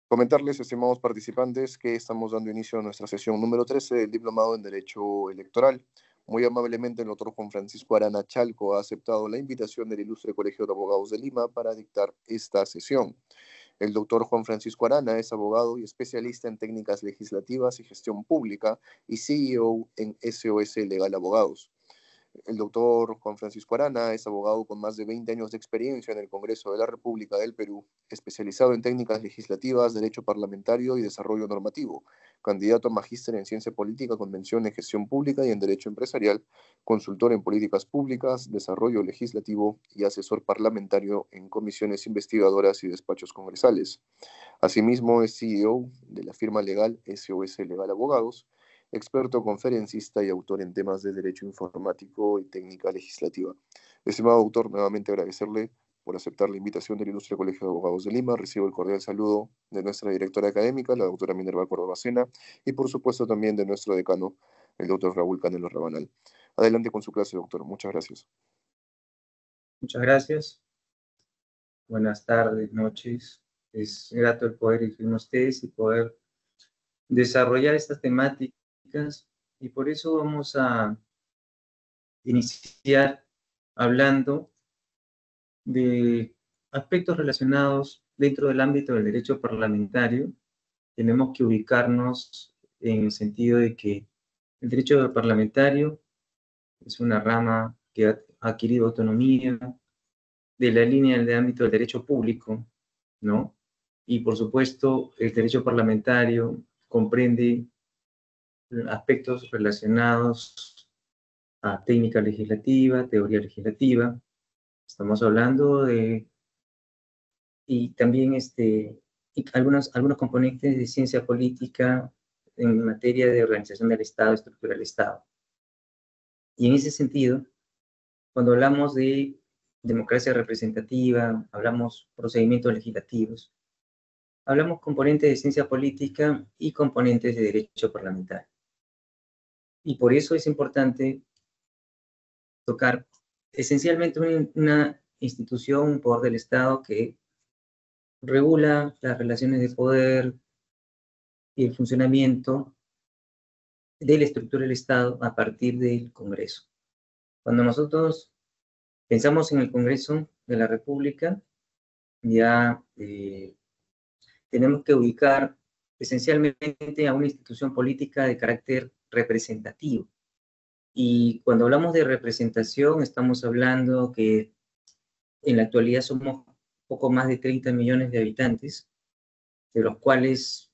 Comentarles, estimados participantes, que estamos dando inicio a nuestra sesión número 13 del Diplomado en Derecho Electoral. Muy amablemente, el doctor Juan Francisco Arana Chalco ha aceptado la invitación del Ilustre Colegio de Abogados de Lima para dictar esta sesión. El doctor Juan Francisco Arana es abogado y especialista en técnicas legislativas y gestión pública y CEO en SOS Legal Abogados. El doctor Juan Francisco Arana es abogado con más de 20 años de experiencia en el Congreso de la República del Perú, especializado en técnicas legislativas, derecho parlamentario y desarrollo normativo, candidato a magíster en ciencia política, convención en gestión pública y en derecho empresarial, consultor en políticas públicas, desarrollo legislativo y asesor parlamentario en comisiones investigadoras y despachos congresales. Asimismo, es CEO de la firma legal SOS Legal Abogados, experto conferencista y autor en temas de derecho informático y técnica legislativa. Estimado autor, nuevamente agradecerle por aceptar la invitación del Ilustre Colegio de Abogados de Lima. Recibo el cordial saludo de nuestra directora académica, la doctora Minerva Córdoba Sena, y por supuesto también de nuestro decano, el doctor Raúl Canelo Rabanal. Adelante con su clase, doctor. Muchas gracias. Muchas gracias. Buenas tardes, noches. Es grato el poder ir con ustedes y poder desarrollar estas temáticas, y por eso vamos a iniciar hablando de aspectos relacionados dentro del ámbito del derecho parlamentario. Tenemos que ubicarnos en el sentido de que el derecho parlamentario es una rama que ha adquirido autonomía de la línea del ámbito del derecho público, ¿no? Y por supuesto, el derecho parlamentario comprende aspectos relacionados a técnica legislativa, teoría legislativa. Estamos hablando de, y también y algunos componentes de ciencia política en materia de organización del Estado, estructura del Estado. Y en ese sentido, cuando hablamos de democracia representativa, hablamos procedimientos legislativos, hablamos componentes de ciencia política y componentes de derecho parlamentario. Y por eso es importante tocar esencialmente una institución, un poder del Estado que regula las relaciones de poder y el funcionamiento de la estructura del Estado a partir del Congreso. Cuando nosotros pensamos en el Congreso de la República, ya tenemos que ubicar esencialmente a una institución política de carácter representativo. Y cuando hablamos de representación, estamos hablando que en la actualidad somos poco más de 30 millones de habitantes, de los cuales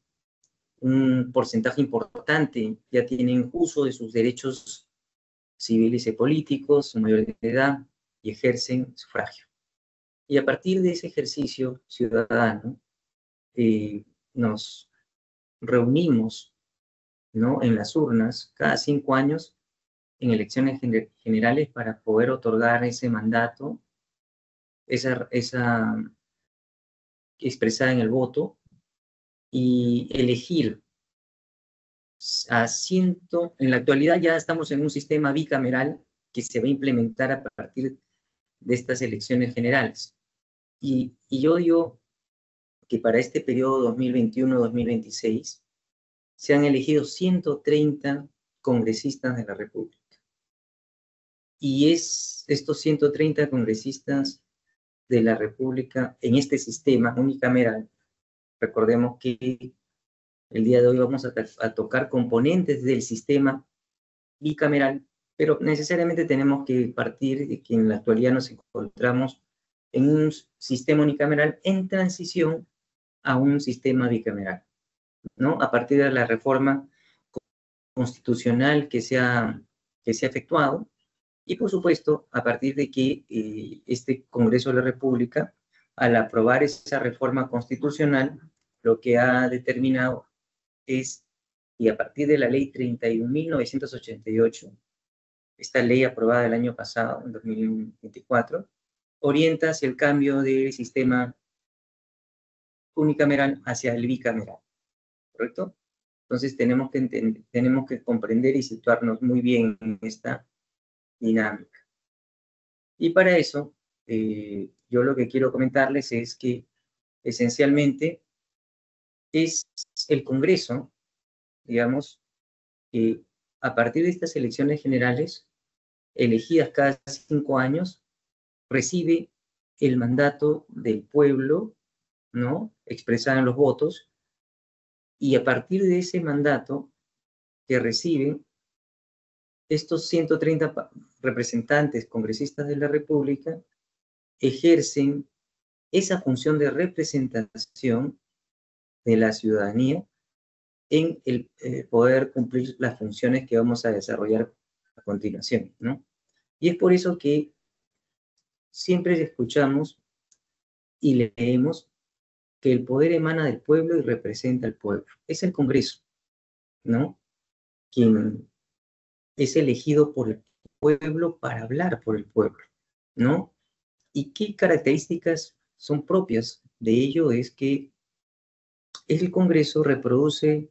un porcentaje importante ya tienen uso de sus derechos civiles y políticos, son mayores de edad y ejercen sufragio. Y a partir de ese ejercicio ciudadano, nos reunimos, ¿no?, en las urnas cada 5 años en elecciones generales para poder otorgar ese mandato, esa expresada en el voto, y elegir en la actualidad ya estamos en un sistema bicameral que se va a implementar a partir de estas elecciones generales. Y yo digo que para este periodo 2021-2026 se han elegido 130 congresistas de la República. Y estos 130 congresistas de la República en este sistema unicameral, recordemos que el día de hoy vamos a tocar componentes del sistema bicameral, pero necesariamente tenemos que partir de que en la actualidad nos encontramos en un sistema unicameral en transición a un sistema bicameral, ¿no? A partir de la reforma constitucional que se ha efectuado, y por supuesto, a partir de que este Congreso de la República, al aprobar esa reforma constitucional, lo que ha determinado es, y a partir de la ley 31.988, esta ley aprobada el año pasado, en 2024, orienta hacia el cambio del sistema unicameral hacia el bicameral, ¿correcto? Entonces tenemos que comprender y situarnos muy bien en esta dinámica. Y para eso, yo lo que quiero comentarles es que esencialmente es el Congreso, digamos, que a partir de estas elecciones generales, elegidas cada 5 años, recibe el mandato del pueblo, ¿no? Expresado en los votos, y a partir de ese mandato que reciben, estos 130 representantes congresistas de la República ejercen esa función de representación de la ciudadanía en el poder cumplir las funciones que vamos a desarrollar a continuación, ¿no? Y es por eso que siempre escuchamos y leemos que el poder emana del pueblo y representa al pueblo. Es el Congreso, ¿no? Quien es elegido por el pueblo para hablar por el pueblo, ¿no? ¿Y qué características son propias de ello? Es que el Congreso reproduce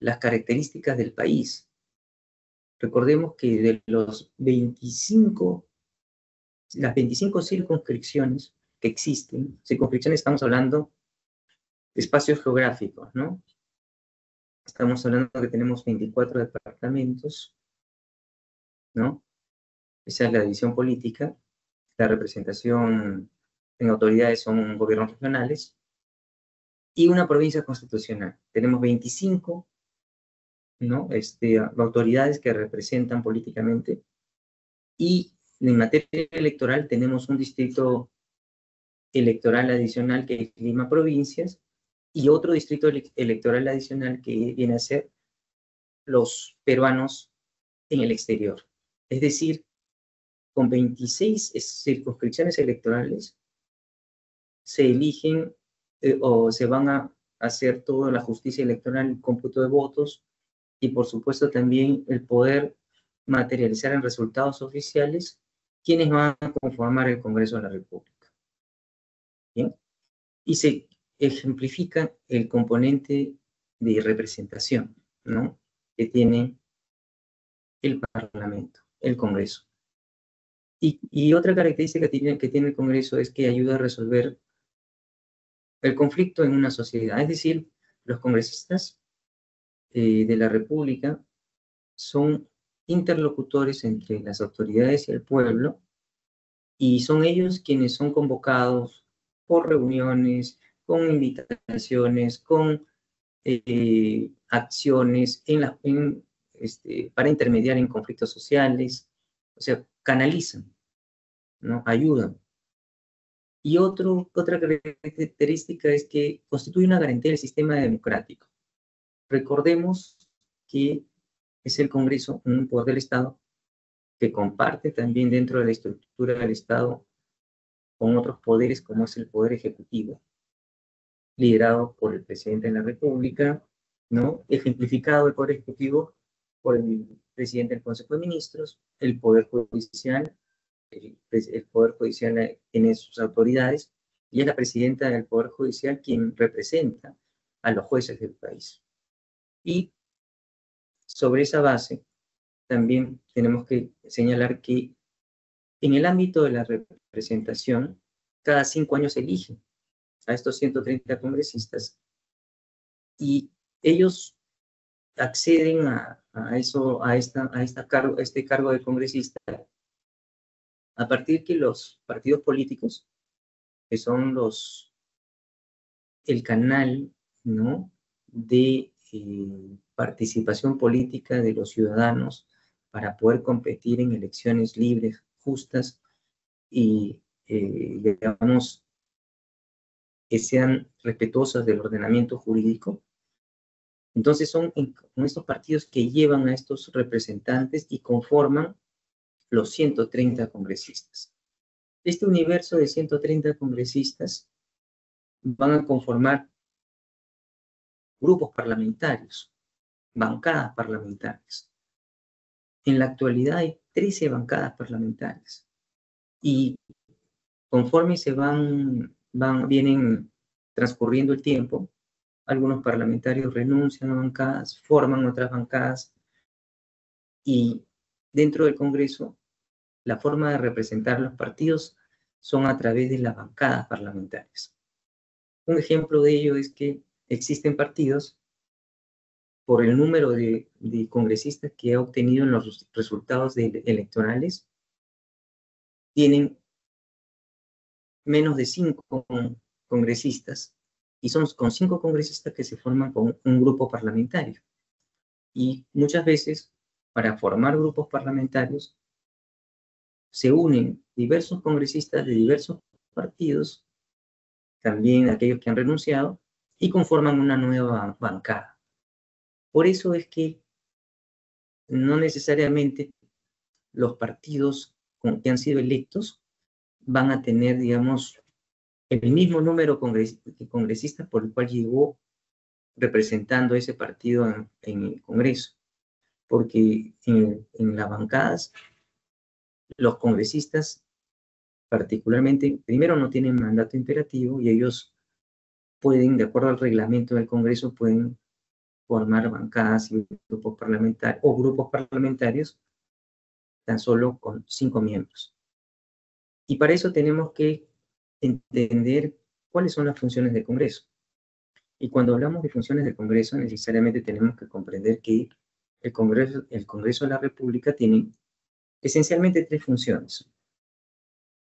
las características del país. Recordemos que de las 25 circunscripciones que existen, circunscripciones estamos hablando de espacios geográficos, ¿no? Estamos hablando de que tenemos 24 departamentos, ¿no? Esa es la división política. La representación en autoridades son gobiernos regionales y una provincia constitucional. Tenemos 25, ¿no? Autoridades que representan políticamente, y en materia electoral tenemos un distrito electoral adicional que es Lima Provincias y otro distrito electoral adicional que viene a ser los peruanos en el exterior. Es decir, con 26 circunscripciones electorales se eligen o se van a hacer toda la justicia electoral, el cómputo de votos y por supuesto también el poder materializar en resultados oficiales quienes van a conformar el Congreso de la República. ¿Bien? Y se ejemplifica el componente de representación, ¿no? Que tiene el Parlamento, el Congreso. Y otra característica que tiene el Congreso es que ayuda a resolver el conflicto en una sociedad. Es decir, los congresistas de la República son interlocutores entre las autoridades y el pueblo, y son ellos quienes son convocados por reuniones, con invitaciones, con acciones para intermediar en conflictos sociales, o sea, canalizan, ¿no? Ayudan. Y otra característica es que constituye una garantía del sistema democrático. Recordemos que es el Congreso, un poder del Estado, que comparte también dentro de la estructura del Estado con otros poderes, como es el Poder Ejecutivo, liderado por el Presidente de la República, ¿no? Ejemplificado el Poder Ejecutivo por el Presidente del Consejo de Ministros, el Poder Judicial. El Poder Judicial tiene sus autoridades y es la Presidenta del Poder Judicial quien representa a los jueces del país. Y sobre esa base, también tenemos que señalar que en el ámbito de la representación, cada 5 años se eligen a estos 130 congresistas y ellos acceden a este cargo de congresista a partir que los partidos políticos, que son el canal, ¿no?, de participación política de los ciudadanos para poder competir en elecciones libres, justas y, digamos, que sean respetuosas del ordenamiento jurídico. Entonces son estos partidos que llevan a estos representantes y conforman los 130 congresistas. Este universo de 130 congresistas van a conformar grupos parlamentarios, bancadas parlamentarias. En la actualidad hay 13 bancadas parlamentarias y conforme vienen transcurriendo el tiempo, algunos parlamentarios renuncian a bancadas, forman otras bancadas y dentro del Congreso la forma de representar los partidos son a través de las bancadas parlamentarias. Un ejemplo de ello es que existen partidos por el número de congresistas que ha obtenido en los resultados electorales, tienen menos de 5 congresistas, y son con 5 congresistas que se forman con un grupo parlamentario. Y muchas veces, para formar grupos parlamentarios, se unen diversos congresistas de diversos partidos, también aquellos que han renunciado, y conforman una nueva bancada. Por eso es que no necesariamente los partidos que han sido electos van a tener, digamos, el mismo número de congresistas por el cual llegó representando ese partido en el Congreso, porque en las bancadas los congresistas particularmente, primero no tienen mandato imperativo y ellos pueden, de acuerdo al reglamento del Congreso, pueden formar bancadas y grupos parlamentarios o grupos parlamentarios tan solo con 5 miembros. Y para eso tenemos que entender cuáles son las funciones del Congreso. Y cuando hablamos de funciones del Congreso, necesariamente tenemos que comprender que el Congreso de la República tiene esencialmente 3 funciones,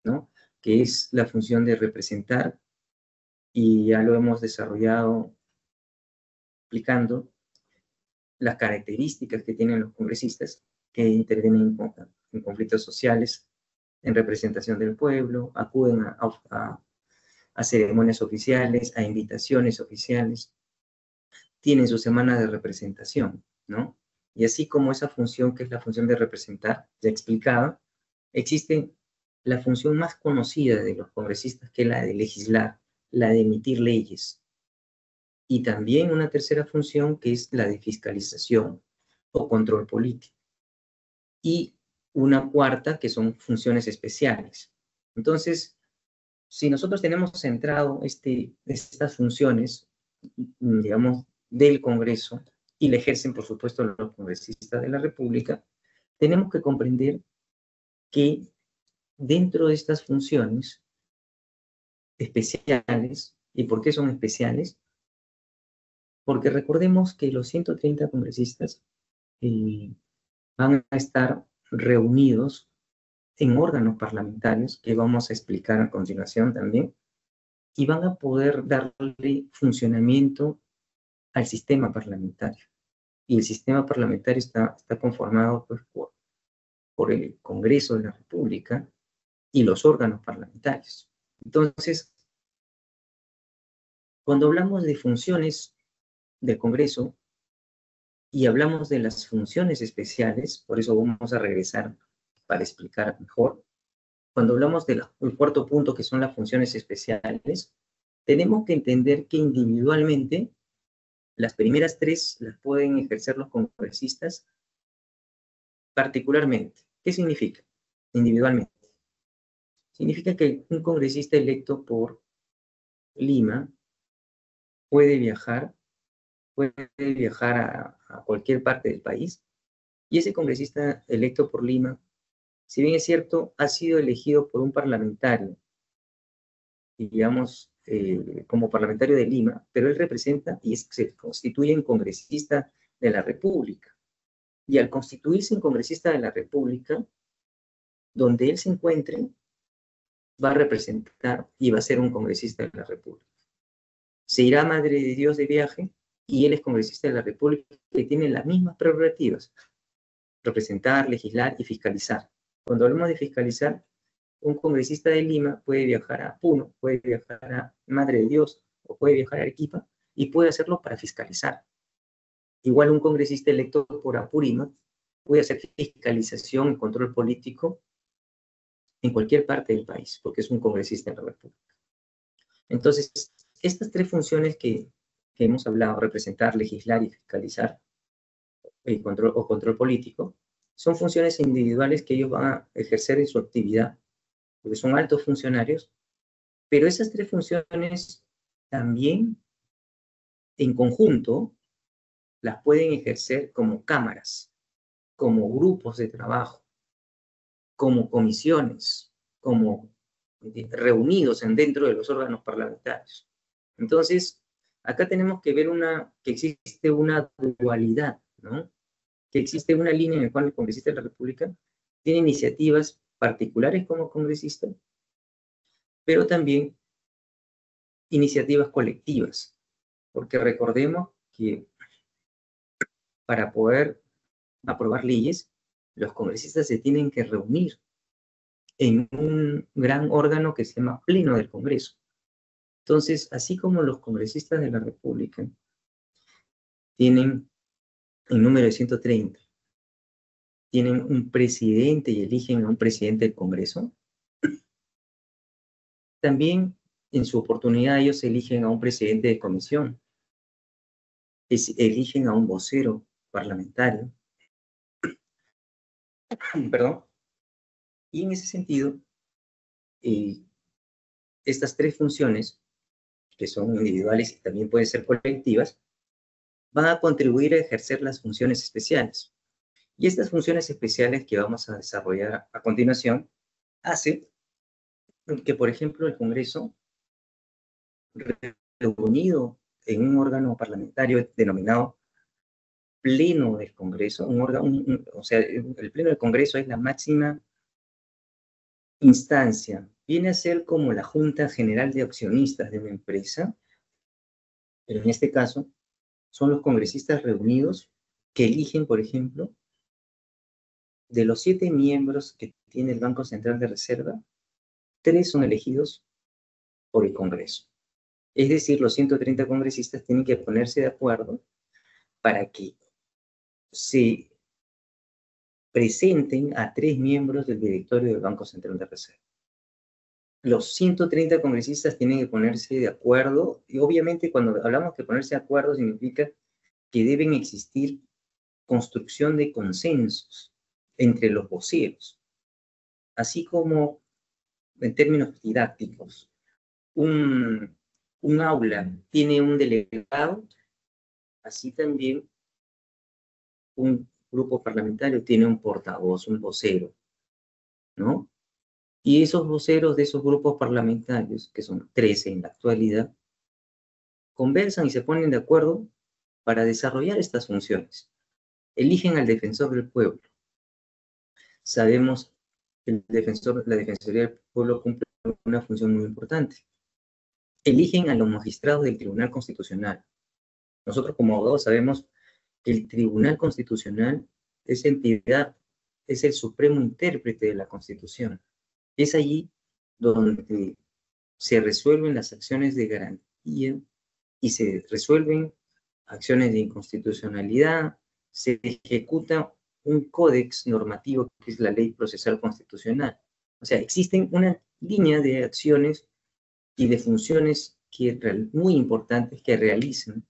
¿no? Que es la función de representar, y ya lo hemos desarrollado explicando las características que tienen los congresistas que intervienen en conflictos sociales, en representación del pueblo, acuden a ceremonias oficiales, a invitaciones oficiales, tienen su semana de representación, ¿no? Y así como esa función, que es la función de representar, ya explicaba, existe la función más conocida de los congresistas, que es la de legislar, la de emitir leyes. Y también una tercera función, que es la de fiscalización o control político. Y una cuarta, que son funciones especiales. Entonces, si nosotros tenemos centrado estas funciones, digamos, del Congreso, y la ejercen, por supuesto, los congresistas de la República, tenemos que comprender que dentro de estas funciones especiales, ¿y por qué son especiales? Porque recordemos que los 130 congresistas van a estar reunidos en órganos parlamentarios, que vamos a explicar a continuación también, y van a poder darle funcionamiento al sistema parlamentario. Y el sistema parlamentario está conformado, pues, por el Congreso de la República y los órganos parlamentarios. Entonces, cuando hablamos de funciones del Congreso y hablamos de las funciones especiales, por eso vamos a regresar para explicar mejor. Cuando hablamos del cuarto punto, que son las funciones especiales, tenemos que entender que individualmente las primeras 3 las pueden ejercer los congresistas particularmente. ¿Qué significa? Individualmente. Significa que un congresista electo por Lima puede viajar a cualquier parte del país, y ese congresista electo por Lima, si bien es cierto, ha sido elegido por un parlamentario, digamos, como parlamentario de Lima, pero él representa y se constituye en congresista de la República. Y al constituirse en congresista de la República, donde él se encuentre, va a representar y va a ser un congresista de la República. Se irá a Madre de Dios de viaje y él es congresista de la República, que tiene las mismas prerrogativas: representar, legislar y fiscalizar. Cuando hablamos de fiscalizar, un congresista de Lima puede viajar a Puno, puede viajar a Madre de Dios o puede viajar a Arequipa y puede hacerlo para fiscalizar. Igual un congresista electo por Apurímac puede hacer fiscalización y control político en cualquier parte del país, porque es un congresista de la República. Entonces, estas 3 funciones que hemos hablado, representar, legislar y fiscalizar, control político, son funciones individuales que ellos van a ejercer en su actividad, porque son altos funcionarios, pero esas 3 funciones también en conjunto las pueden ejercer como cámaras, como grupos de trabajo, como comisiones, como reunidos dentro de los órganos parlamentarios. Entonces, Acá tenemos que ver que existe una dualidad, ¿no? Que existe una línea en la cual el congresista de la República tiene iniciativas particulares como congresista, pero también iniciativas colectivas, porque recordemos que para poder aprobar leyes, los congresistas se tienen que reunir en un gran órgano que se llama Pleno del Congreso. Entonces, así como los congresistas de la República tienen el número de 130, tienen un presidente y eligen a un presidente del Congreso, también en su oportunidad ellos eligen a un presidente de comisión, eligen a un vocero parlamentario, perdón, y en ese sentido, estas tres funciones, que son individuales y también pueden ser colectivas, van a contribuir a ejercer las funciones especiales. Y estas funciones especiales que vamos a desarrollar a continuación hace que, por ejemplo, el Congreso, reunido en un órgano parlamentario denominado Pleno del Congreso, o sea, el Pleno del Congreso es la máxima instancia, viene a ser como la Junta General de Accionistas de una empresa, pero en este caso son los congresistas reunidos que eligen, por ejemplo, de los 7 miembros que tiene el Banco Central de Reserva, 3 son elegidos por el Congreso. Es decir, los 130 congresistas tienen que ponerse de acuerdo para que se presenten a 3 miembros del directorio del Banco Central de Reserva. Los 130 congresistas tienen que ponerse de acuerdo, y obviamente cuando hablamos de ponerse de acuerdo significa que deben existir construcción de consensos entre los voceros, así como en términos didácticos, un aula tiene un delegado, así también un grupo parlamentario tiene un portavoz, un vocero, ¿no? Y esos voceros de esos grupos parlamentarios, que son 13 en la actualidad, conversan y se ponen de acuerdo para desarrollar estas funciones. Eligen al defensor del pueblo. Sabemos que la Defensoría del Pueblo cumple una función muy importante. Eligen a los magistrados del Tribunal Constitucional. Nosotros como abogados sabemos que el Tribunal Constitucional es entidad, es el supremo intérprete de la Constitución. Es allí donde se resuelven las acciones de garantía y se resuelven acciones de inconstitucionalidad, se ejecuta un códex normativo que es la Ley Procesal Constitucional. O sea, existen una línea de acciones y de funciones muy importantes que realizan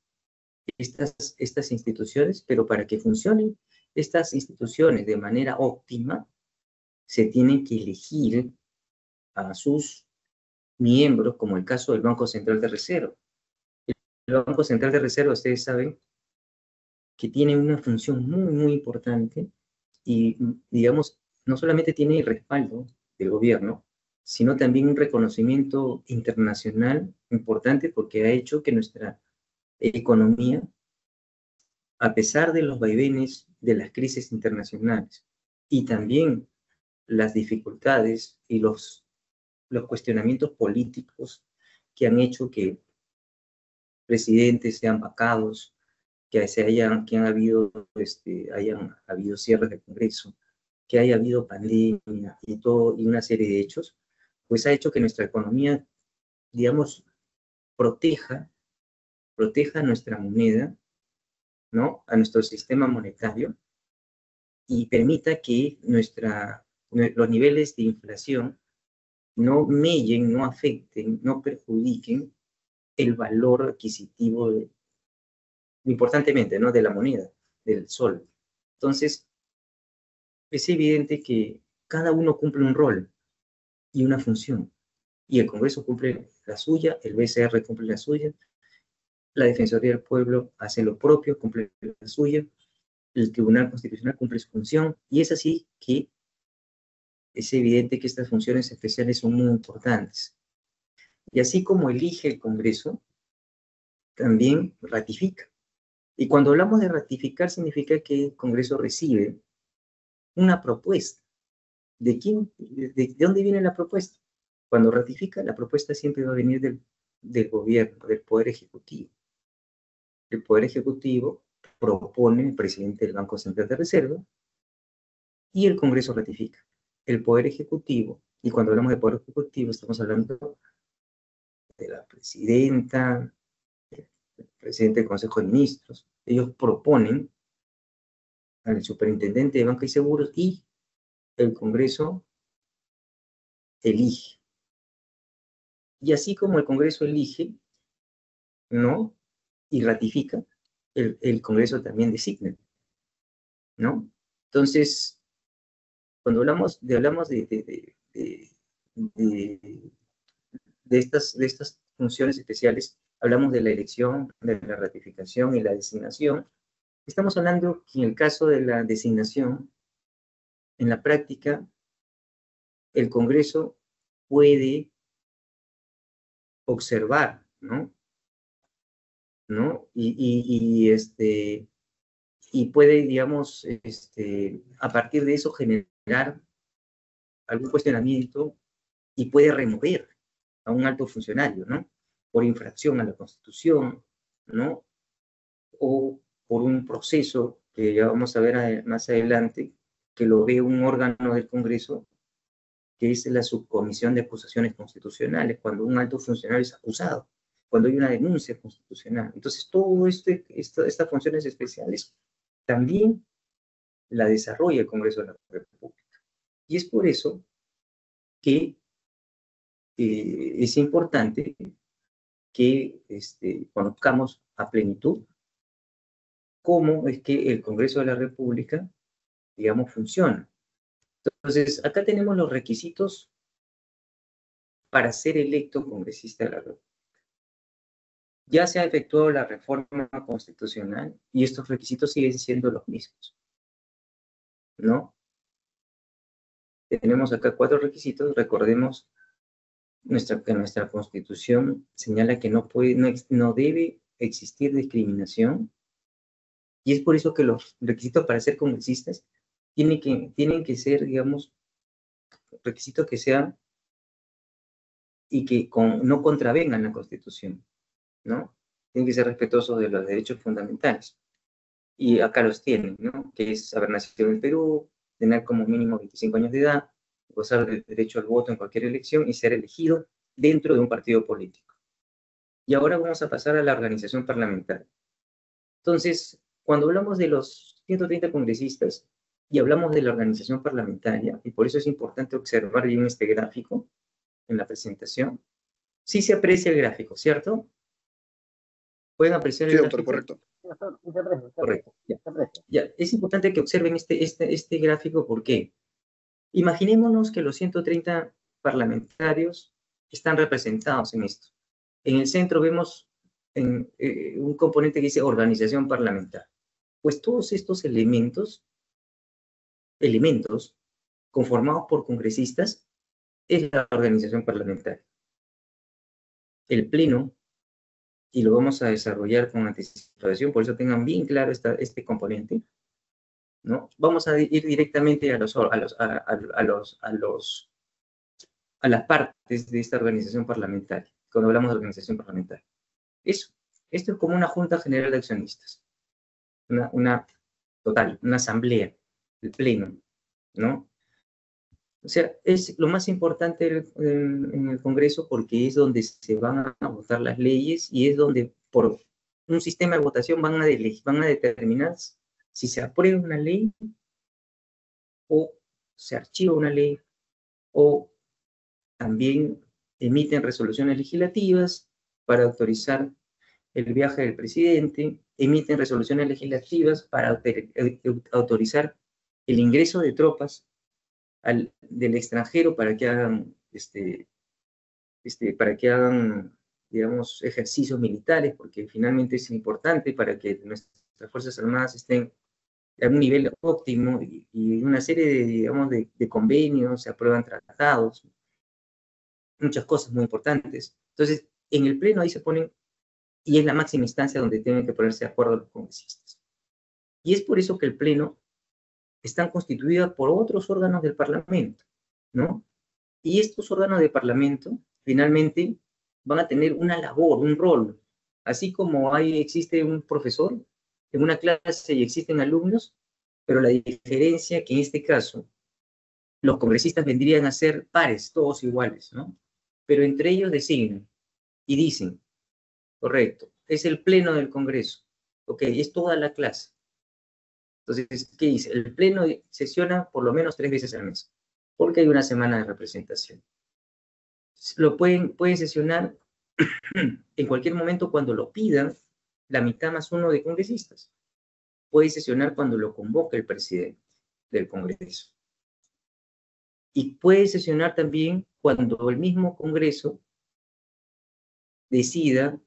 estas instituciones, pero para que funcionen estas instituciones de manera óptima, se tienen que elegir a sus miembros, como el caso del Banco Central de Reserva. El Banco Central de Reserva, ustedes saben, que tiene una función muy, muy importante y, digamos, no solamente tiene el respaldo del gobierno, sino también un reconocimiento internacional importante porque ha hecho que nuestra economía, a pesar de los vaivenes de las crisis internacionales y también las dificultades y los cuestionamientos políticos que han hecho que presidentes sean vacados, que hayan habido cierres del Congreso, que haya habido pandemia y una serie de hechos, pues ha hecho que nuestra economía, digamos, proteja nuestra moneda, ¿no? A nuestro sistema monetario y permita que los niveles de inflación no mellen, no afecten, no perjudiquen el valor adquisitivo, importantemente, ¿no? De la moneda, del sol. Entonces, es evidente que cada uno cumple un rol y una función. Y el Congreso cumple la suya, el BCR cumple la suya, la Defensoría del Pueblo hace lo propio, cumple la suya, el Tribunal Constitucional cumple su función, y es así que es evidente que estas funciones especiales son muy importantes. Y así como elige el Congreso, también ratifica. Y cuando hablamos de ratificar, significa que el Congreso recibe una propuesta. ¿De quién? ¿De dónde viene la propuesta? Cuando ratifica, la propuesta siempre va a venir del gobierno, del Poder Ejecutivo. El Poder Ejecutivo propone el presidente del Banco Central de Reserva y el Congreso ratifica. El Poder Ejecutivo, y cuando hablamos de Poder Ejecutivo estamos hablando de la presidenta, del presidente del Consejo de Ministros. Ellos proponen al superintendente de Banca y Seguros y el Congreso elige. Y así como el Congreso elige, ¿no? Y ratifica, el Congreso también designa, ¿no? Entonces, cuando hablamos de estas funciones especiales, hablamos de la elección, de la ratificación y la designación. Estamos hablando que en el caso de la designación, en la práctica, el Congreso puede observar, ¿no? Y puede, digamos, a partir de eso generar algún cuestionamiento y puede remover a un alto funcionario, ¿no? Por infracción a la Constitución, ¿no? O por un proceso que ya vamos a ver más adelante, que lo ve un órgano del Congreso, que es la Subcomisión de Acusaciones Constitucionales, cuando un alto funcionario es acusado, cuando hay una denuncia constitucional. Entonces, todo estas funciones especiales también la desarrolla el Congreso de la República. Y es por eso que es importante que conozcamos a plenitud cómo es que el Congreso de la República, digamos, funciona. Entonces, acá tenemos los requisitos para ser electo congresista de la República. Ya se ha efectuado la reforma constitucional y estos requisitos siguen siendo los mismos, ¿no? Tenemos acá 4 requisitos. Recordemos que nuestra Constitución señala que no debe existir discriminación, y es por eso que los requisitos para ser congresistas tienen que ser, digamos, requisitos que sean y que no contravengan la Constitución, ¿no? Tienen que ser respetuosos de los derechos fundamentales. Y acá los tienen, ¿no? Que es haber nacido en Perú, tener como mínimo 25 años de edad, gozar del derecho al voto en cualquier elección y ser elegido dentro de un partido político. Y ahora vamos a pasar a la organización parlamentaria. Entonces, cuando hablamos de los 130 congresistas y hablamos de la organización parlamentaria, y por eso es importante observar bien este gráfico en la presentación, sí se aprecia el gráfico, ¿cierto? ¿Pueden apreciar el gráfico? Correcto. Correcto. Ya. Es importante que observen este gráfico, ¿por qué? Imaginémonos que los 130 parlamentarios están representados en esto. En el centro vemos un componente que dice organización parlamentaria. Pues todos estos elementos conformados por congresistas es la organización parlamentaria. El pleno, y lo vamos a desarrollar con anticipación, por eso tengan bien claro este componente, ¿no? Vamos a ir directamente a las partes de esta organización parlamentaria, cuando hablamos de organización parlamentaria. Esto es como una junta general de accionistas, una asamblea, el pleno, ¿no? O sea, es lo más importante en el Congreso porque es donde se van a votar las leyes y es donde por un sistema de votación van a determinar si se aprueba una ley o se archiva una ley o también emiten resoluciones legislativas para autorizar el viaje del presidente, emiten resoluciones legislativas para autorizar el ingreso de tropas del extranjero para que hagan, digamos, ejercicios militares, porque finalmente es importante para que nuestras Fuerzas Armadas estén a un nivel óptimo y una serie digamos, de convenios, se aprueban tratados, muchas cosas muy importantes. Entonces, en el pleno ahí se ponen y es la máxima instancia donde tienen que ponerse de acuerdo los congresistas. Y es por eso que el Pleno están constituidos por otros órganos del Parlamento, ¿no? Y estos órganos del Parlamento, finalmente, van a tener una labor, un rol. Así como existe un profesor en una clase y existen alumnos, pero la diferencia que en este caso los congresistas vendrían a ser pares, todos iguales, ¿no? Pero entre ellos designan y dicen, correcto, es el Pleno del Congreso, ok, es toda la clase. Entonces, ¿qué dice? El Pleno sesiona por lo menos 3 veces al mes, porque hay una semana de representación. Pueden sesionar en cualquier momento cuando lo pidan la mitad más uno de congresistas. Puede sesionar cuando lo convoque el presidente del Congreso. Y puede sesionar también cuando el mismo Congreso decida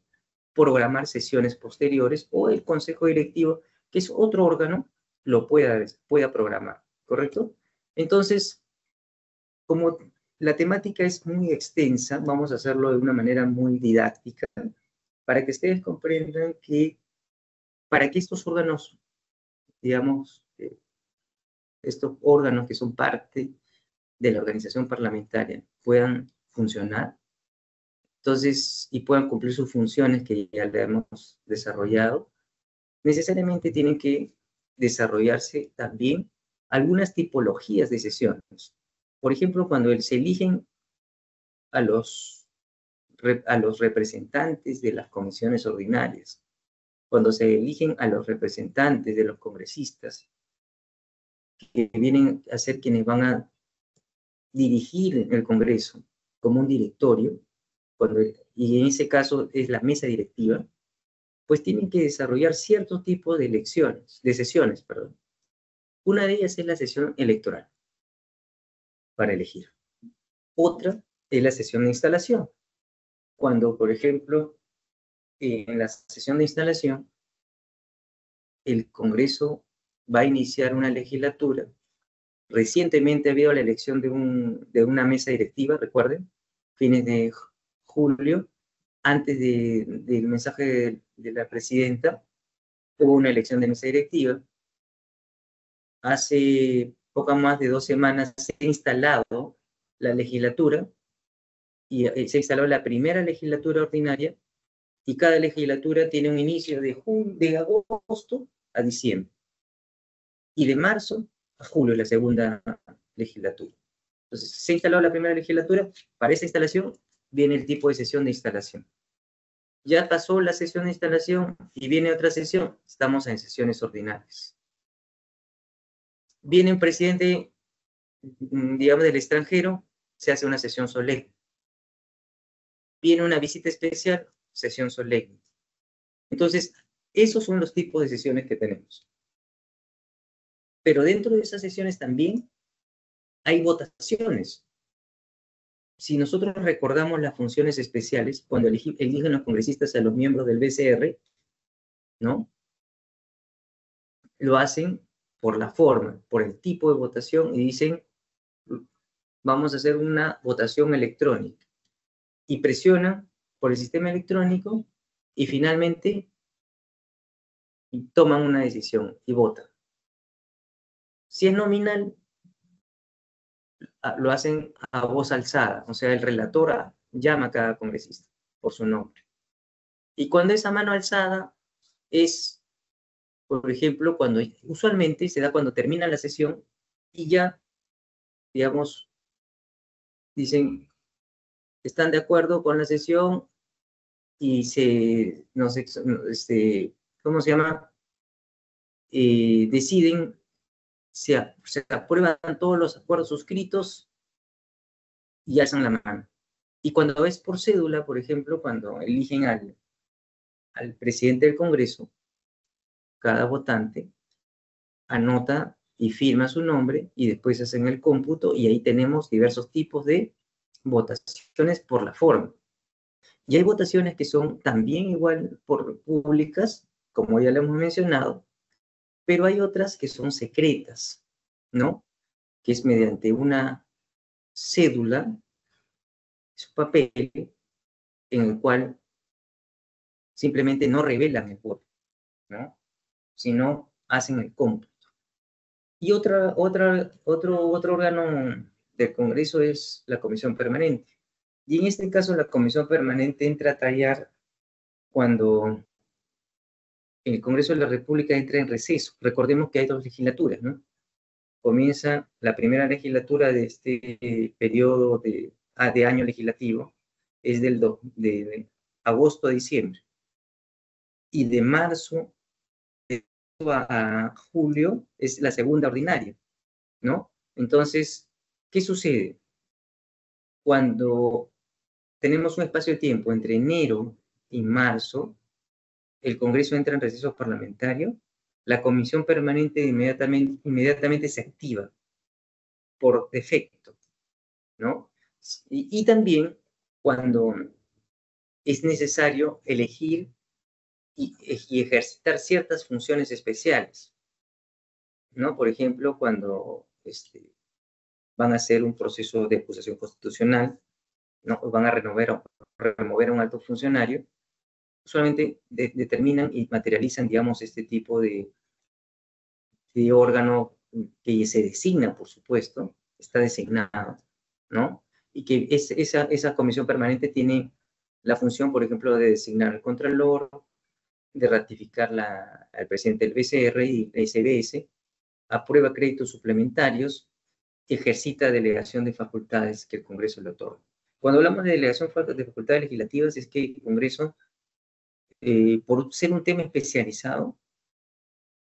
programar sesiones posteriores o el Consejo Directivo, que es otro órgano, lo pueda programar, ¿correcto? Entonces, como la temática es muy extensa, vamos a hacerlo de una manera muy didáctica, para que ustedes comprendan que para que estos órganos, digamos, estos órganos que son parte de la organización parlamentaria puedan funcionar, entonces, y puedan cumplir sus funciones que ya le hemos desarrollado, necesariamente tienen que desarrollarse también algunas tipologías de sesiones. Por ejemplo, cuando se eligen a los representantes de las comisiones ordinarias, cuando se eligen a los representantes de los congresistas, que vienen a ser quienes van a dirigir el Congreso como un directorio, y en ese caso es la mesa directiva, pues tienen que desarrollar cierto tipo de sesiones. Una de ellas es la sesión electoral para elegir. Otra es la sesión de instalación. Cuando, por ejemplo, en la sesión de instalación, el Congreso va a iniciar una legislatura. Recientemente ha habido la elección de una mesa directiva, recuerden, fines de julio, antes del mensaje de la presidenta, hubo una elección de mesa directiva. Hace poco más de 2 semanas se ha instalado la legislatura y se instaló la primera legislatura ordinaria y cada legislatura tiene un inicio de agosto a diciembre y de marzo a julio la segunda legislatura. Entonces, se instaló la primera legislatura, para esa instalación viene el tipo de sesión de instalación. Ya pasó la sesión de instalación y viene otra sesión, estamos en sesiones ordinarias. Viene un presidente, digamos, del extranjero, se hace una sesión solemne. Viene una visita especial, sesión solemne. Entonces, esos son los tipos de sesiones que tenemos. Pero dentro de esas sesiones también hay votaciones. Si nosotros recordamos las funciones especiales, cuando eligen los congresistas a los miembros del BCR, ¿no? Lo hacen por la forma, por el tipo de votación, y dicen, vamos a hacer una votación electrónica. Y presionan por el sistema electrónico y finalmente toman una decisión y votan. Si es nominal, lo hacen a voz alzada, o sea, el relator llama a cada congresista por su nombre. Y cuando esa mano alzada es, por ejemplo, usualmente se da cuando termina la sesión y ya, digamos, dicen, están de acuerdo con la sesión y ¿cómo se llama? Deciden, se aprueban todos los acuerdos suscritos y alzan la mano. Y cuando es por cédula, por ejemplo, cuando eligen al presidente del Congreso, cada votante anota y firma su nombre y después hacen el cómputo y ahí tenemos diversos tipos de votaciones por la forma. Y hay votaciones que son también igual públicas, como ya lo hemos mencionado, pero hay otras que son secretas, ¿no? Que es mediante una cédula, es un papel en el cual simplemente no revelan el voto, ¿no? Sino hacen el cómputo. Y otro órgano del Congreso es la Comisión Permanente. Y en este caso la Comisión Permanente entra a tallar cuando el Congreso de la República entra en receso. Recordemos que hay 2 legislaturas, ¿no? Comienza la primera legislatura de este periodo de año legislativo, es de agosto a diciembre. Y de marzo a julio es la segunda ordinaria, ¿no? Entonces, ¿qué sucede? Cuando tenemos un espacio de tiempo entre enero y marzo, el Congreso entra en receso parlamentario, la Comisión Permanente inmediatamente se activa por defecto, ¿no? Y también cuando es necesario elegir y ejercitar ciertas funciones especiales, ¿no? Por ejemplo, cuando van a hacer un proceso de acusación constitucional, ¿no? O van a remover a un alto funcionario, solamente determinan y materializan, digamos, este tipo de órgano que se designa, por supuesto, está designado, ¿no? Y que esa comisión permanente tiene la función, por ejemplo, de designar al Contralor, de ratificar al presidente del BCR y el SBS, aprueba créditos suplementarios, ejercita delegación de facultades que el Congreso le otorga. Cuando hablamos de delegación de facultades legislativas es que el Congreso, por ser un tema especializado,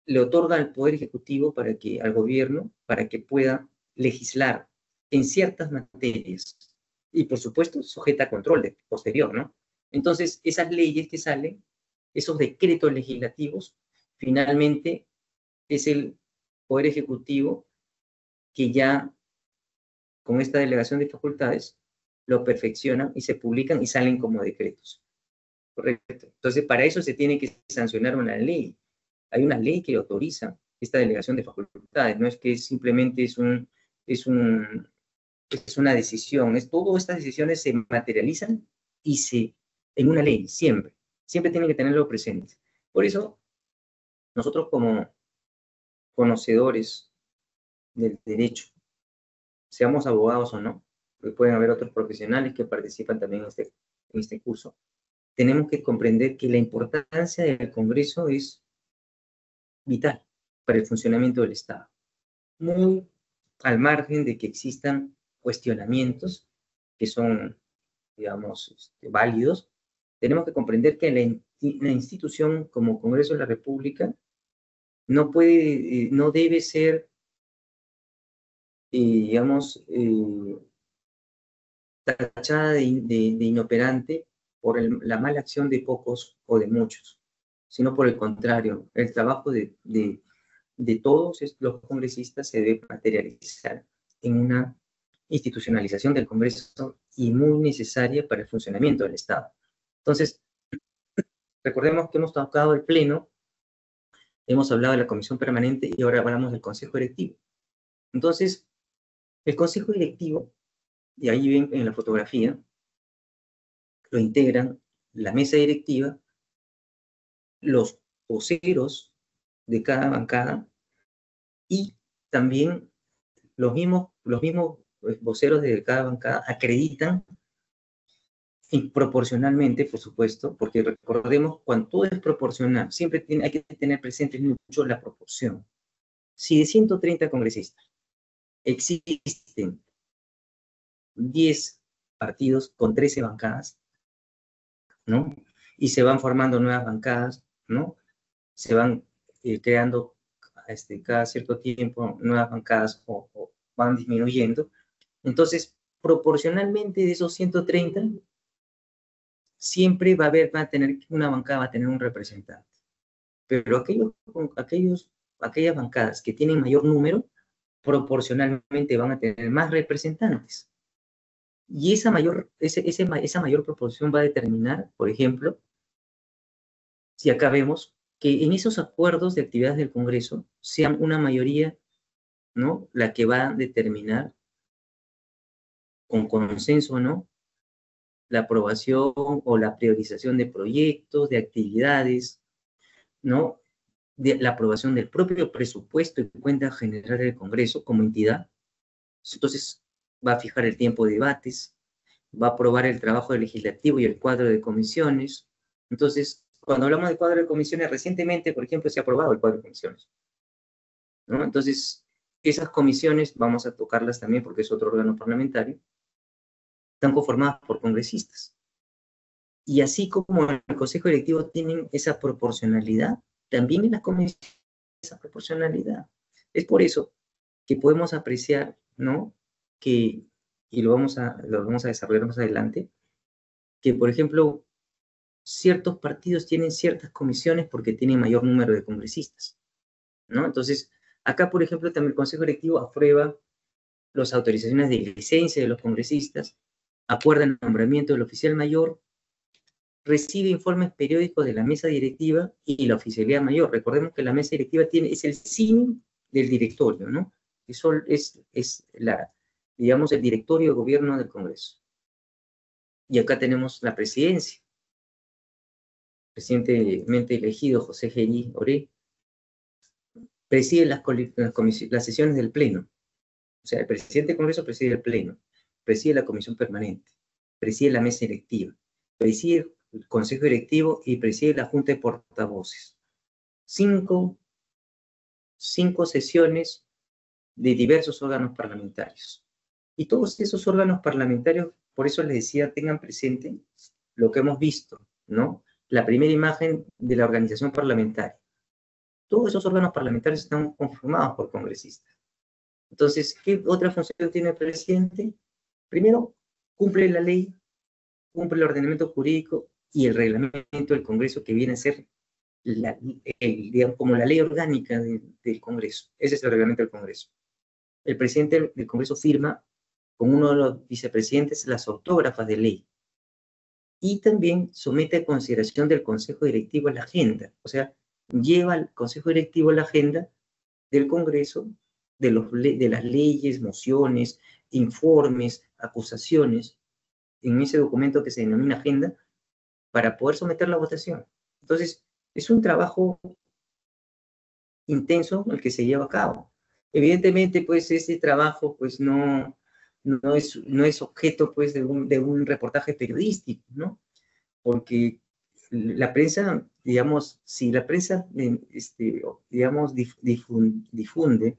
le otorga al Poder Ejecutivo al gobierno, para que pueda legislar en ciertas materias. Y, por supuesto, sujeta a control posterior, ¿no? Entonces, esas leyes que salen, esos decretos legislativos, finalmente es el Poder Ejecutivo que ya, con esta delegación de facultades, lo perfeccionan y se publican y salen como decretos. Correcto. Entonces, para eso se tiene que sancionar una ley. Hay una ley que autoriza esta delegación de facultades, no es que simplemente es una decisión, todas estas decisiones se materializan en una ley, siempre tienen que tenerlo presente. Por eso, nosotros como conocedores del derecho, seamos abogados o no, porque pueden haber otros profesionales que participan también en este curso, tenemos que comprender que la importancia del Congreso es vital para el funcionamiento del Estado. Muy al margen de que existan cuestionamientos que son, digamos, válidos, tenemos que comprender que la institución como Congreso de la República no debe ser, digamos, tachada de inoperante por la mala acción de pocos o de muchos, sino por el contrario, el trabajo de todos los congresistas se debe materializar en una institucionalización del Congreso y muy necesaria para el funcionamiento del Estado. Entonces, recordemos que hemos tocado el Pleno, hemos hablado de la Comisión Permanente y ahora hablamos del Consejo Directivo. Entonces, el Consejo Directivo, y ahí ven en la fotografía, lo integran la mesa directiva, los voceros de cada bancada y también los mismos voceros de cada bancada acreditan proporcionalmente, por supuesto, porque recordemos, cuando todo es proporcional, siempre hay que tener presente mucho la proporción. Si de 130 congresistas existen 10 partidos con 13 bancadas, ¿no? Y se van formando nuevas bancadas, ¿no? Se van creando cada cierto tiempo nuevas bancadas o van disminuyendo. Entonces, proporcionalmente de esos 130, siempre una bancada va a tener un representante. Pero aquellas bancadas que tienen mayor número, proporcionalmente van a tener más representantes. Y esa mayor proporción va a determinar, por ejemplo, si acá vemos que en esos acuerdos de actividades del Congreso sean una mayoría, ¿no?, la que va a determinar, con consenso o no, la aprobación o la priorización de proyectos, de actividades, ¿no? De la aprobación del propio presupuesto y cuenta general del Congreso como entidad. Entonces, va a fijar el tiempo de debates, va a aprobar el trabajo del legislativo y el cuadro de comisiones. Entonces, cuando hablamos de cuadro de comisiones, recientemente, por ejemplo, se ha aprobado el cuadro de comisiones, ¿no? Entonces, esas comisiones, vamos a tocarlas también porque es otro órgano parlamentario, están conformadas por congresistas. Y así como el Consejo Directivo tienen esa proporcionalidad, también en las comisiones esa proporcionalidad. Es por eso que podemos apreciar, ¿no? Que, y lo vamos a desarrollar más adelante, que, por ejemplo, ciertos partidos tienen ciertas comisiones porque tienen mayor número de congresistas, ¿no? Entonces, acá, por ejemplo, también el Consejo Directivo aprueba las autorizaciones de licencia de los congresistas, acuerda el nombramiento del oficial mayor, recibe informes periódicos de la mesa directiva y la oficialidad mayor. Recordemos que la mesa directiva es el símil del directorio, ¿no? Eso es digamos, el directorio de gobierno del Congreso. Y acá tenemos la presidencia. Recientemente elegido José Gerí Oré preside las sesiones del Pleno. O sea, el presidente del Congreso preside el Pleno, preside la comisión permanente, preside la mesa directiva, preside el Consejo Directivo y preside la Junta de Portavoces. Cinco sesiones de diversos órganos parlamentarios. Y todos esos órganos parlamentarios, por eso les decía, tengan presente lo que hemos visto, ¿no? La primera imagen de la organización parlamentaria. Todos esos órganos parlamentarios están conformados por congresistas. Entonces, ¿qué otra función tiene el presidente? Primero, cumple la ley, cumple el ordenamiento jurídico y el reglamento del Congreso, que viene a ser digamos, como la ley orgánica del Congreso. Ese es el reglamento del Congreso. El presidente del Congreso firma con uno de los vicepresidentes las autógrafas de ley y también somete a consideración del Consejo Directivo la agenda, o sea, lleva al Consejo Directivo la agenda del Congreso, de las leyes, mociones, informes, acusaciones, en ese documento que se denomina agenda, para poder someter la votación. Entonces, es un trabajo intenso el que se lleva a cabo. Evidentemente, pues, ese trabajo, pues, no es objeto, pues, de un reportaje periodístico, ¿no? Porque la prensa, digamos, si la prensa, digamos, difunde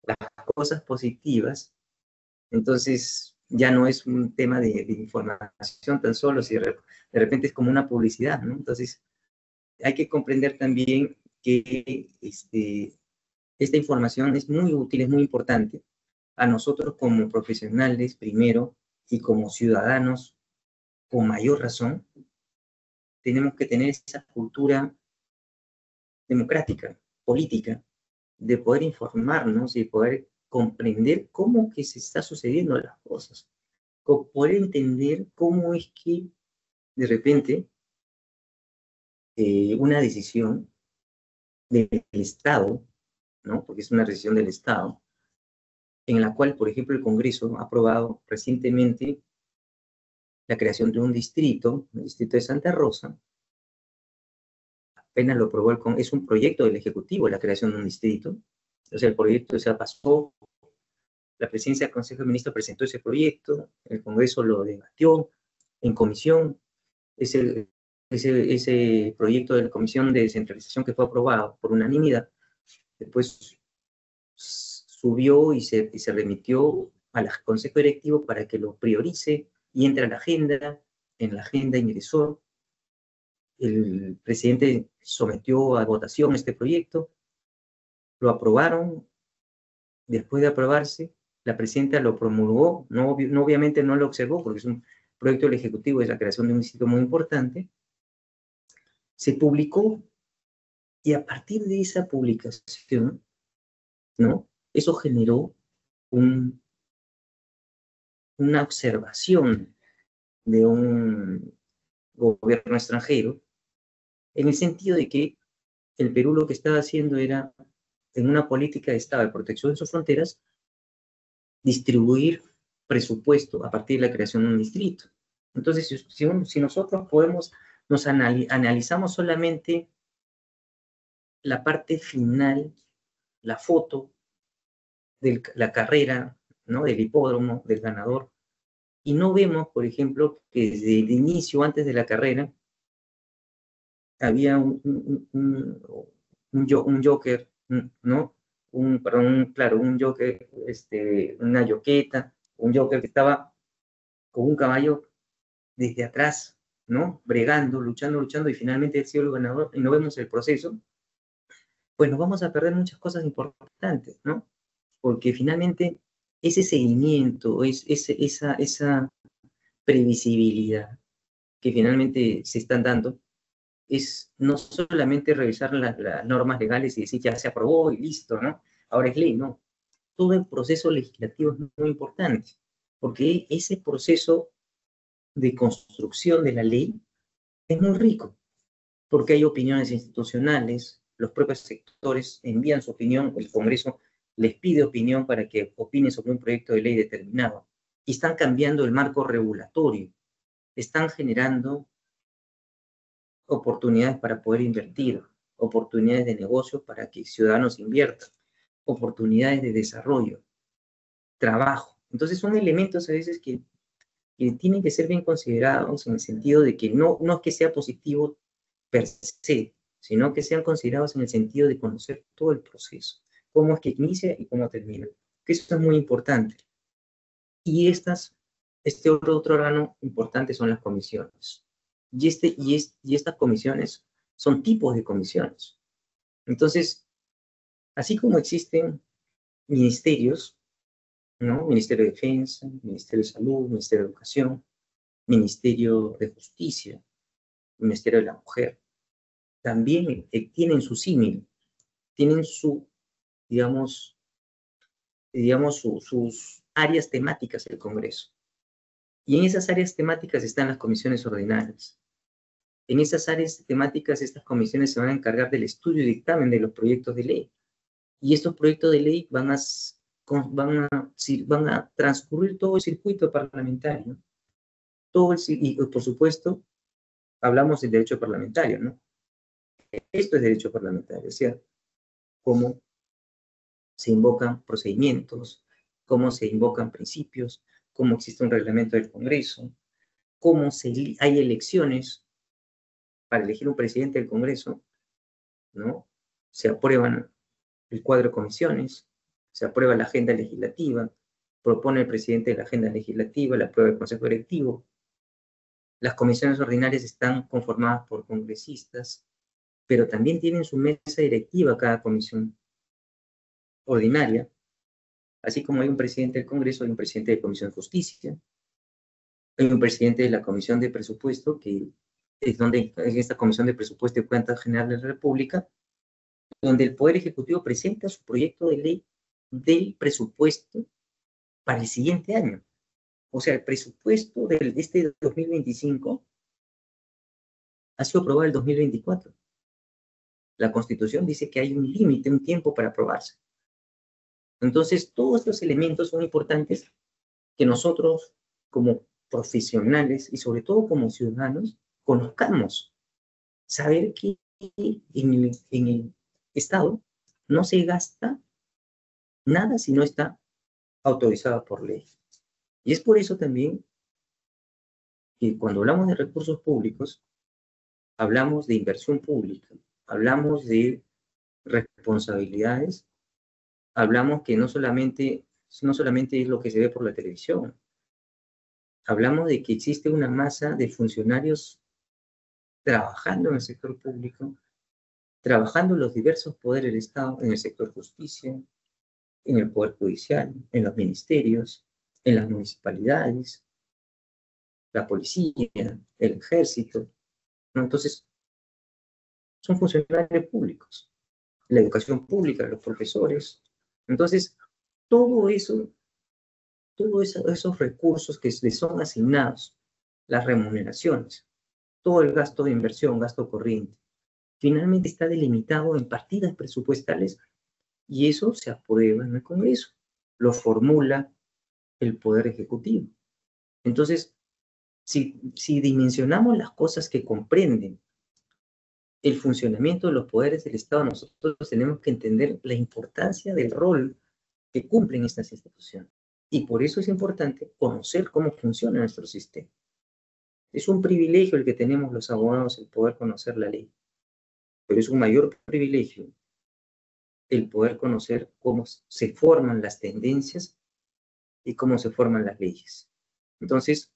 las cosas positivas, entonces ya no es un tema de información tan solo, si de repente es como una publicidad, ¿no? Entonces, hay que comprender también que esta información es muy útil, es muy importante a nosotros como profesionales primero y como ciudadanos con mayor razón. Tenemos que tener esa cultura democrática, política, de poder informarnos y poder comprender cómo que se está sucediendo las cosas, poder entender cómo es que de repente una decisión del Estado, ¿no? Porque es una decisión del Estado, en la cual, por ejemplo, el Congreso ha aprobado recientemente la creación de un distrito, el distrito de Santa Rosa, apenas lo aprobó es un proyecto del Ejecutivo la creación de un distrito, o sea, el proyecto se pasó, la presidencia del Consejo de Ministros presentó ese proyecto, el Congreso lo debatió en comisión, ese proyecto de la Comisión de Descentralización que fue aprobado por unanimidad, después subió y se remitió al Consejo Directivo para que lo priorice y entre a la agenda, en la agenda ingresó, el presidente sometió a votación este proyecto, lo aprobaron, después de aprobarse, la presidenta lo promulgó, obviamente no lo observó porque es un proyecto del Ejecutivo, es la creación de un distrito muy importante, se publicó y a partir de esa publicación, ¿no? Eso generó una observación de un gobierno extranjero, en el sentido de que el Perú lo que estaba haciendo era, en una política de Estado de protección de sus fronteras, distribuir presupuesto a partir de la creación de un distrito. Entonces, si nosotros analizamos solamente la parte final, la foto de la carrera, ¿no? Del hipódromo, del ganador, y no vemos, por ejemplo, que desde el inicio, antes de la carrera, había un joker, ¿no? Claro, un joker, una yoqueta, un joker que estaba con un caballo desde atrás, ¿no? Bregando, luchando, luchando, y finalmente él ha sido el ganador, y no vemos el proceso, pues nos vamos a perder muchas cosas importantes, ¿no? Porque finalmente ese seguimiento, esa previsibilidad que finalmente se están dando, es no solamente revisar las normas legales y decir ya se aprobó y listo, ¿no? Ahora es ley, no. Todo el proceso legislativo es muy importante, porque ese proceso de construcción de la ley es muy rico, porque hay opiniones institucionales, los propios sectores envían su opinión, el Congreso les pide opinión para que opine sobre un proyecto de ley determinado, y están cambiando el marco regulatorio, están generando oportunidades para poder invertir, oportunidades de negocio para que ciudadanos inviertan, oportunidades de desarrollo, trabajo. Entonces son elementos a veces que tienen que ser bien considerados en el sentido de que no es que sea positivo per se, sino que sean considerados en el sentido de conocer todo el proceso, cómo es que inicia y cómo termina, que eso es muy importante. Y otro órgano importante son las comisiones. Y estas comisiones son tipos de comisiones. Entonces, así como existen ministerios, ¿no? Ministerio de Defensa, Ministerio de Salud, Ministerio de Educación, Ministerio de Justicia, Ministerio de la Mujer, también tienen su símil, tienen digamos, sus áreas temáticas del Congreso. Y en esas áreas temáticas están las comisiones ordinarias. En esas áreas temáticas, estas comisiones se van a encargar del estudio y dictamen de los proyectos de ley. Y estos proyectos de ley van a transcurrir todo el circuito parlamentario. Y por supuesto, hablamos del derecho parlamentario, ¿no? Esto es derecho parlamentario, o sea, cómo se invocan procedimientos, cómo se invocan principios, cómo existe un reglamento del Congreso, cómo hay elecciones para elegir un presidente del Congreso, ¿no? Se aprueban el cuadro de comisiones, se aprueba la agenda legislativa, propone el presidente de la agenda legislativa, la aprueba el Consejo Directivo. Las comisiones ordinarias están conformadas por congresistas, pero también tienen su mesa directiva cada comisión ordinaria, así como hay un presidente del Congreso, hay un presidente de Comisión de Justicia, hay un presidente de la Comisión de Presupuesto, que es donde en esta Comisión de Presupuesto y Cuentas Generales de la República, donde el Poder Ejecutivo presenta su proyecto de ley del presupuesto para el siguiente año. O sea, el presupuesto de este 2025 ha sido aprobado en el 2024. La Constitución dice que hay un límite, un tiempo para aprobarse. Entonces, todos estos elementos son importantes que nosotros, como profesionales y sobre todo como ciudadanos, conozcamos. Saber que en el Estado no se gasta nada si no está autorizado por ley. Y es por eso también que cuando hablamos de recursos públicos, hablamos de inversión pública, hablamos de responsabilidades, hablamos que no solamente es lo que se ve por la televisión, hablamos de que existe una masa de funcionarios trabajando en el sector público, trabajando en los diversos poderes del Estado, en el sector justicia, en el Poder Judicial, en los ministerios, en las municipalidades, la policía, el ejército, ¿no? Entonces, son funcionarios públicos, la educación pública, los profesores. Entonces, todo eso, esos recursos que les son asignados, las remuneraciones, todo el gasto de inversión, gasto corriente, finalmente está delimitado en partidas presupuestales y eso se aprueba en el Congreso, lo formula el Poder Ejecutivo. Entonces, Si dimensionamos las cosas que comprenden el funcionamiento de los poderes del Estado, nosotros tenemos que entender la importancia del rol que cumplen estas instituciones. Y por eso es importante conocer cómo funciona nuestro sistema. Es un privilegio el que tenemos los abogados, el poder conocer la ley, pero es un mayor privilegio el poder conocer cómo se forman las tendencias y cómo se forman las leyes. Entonces,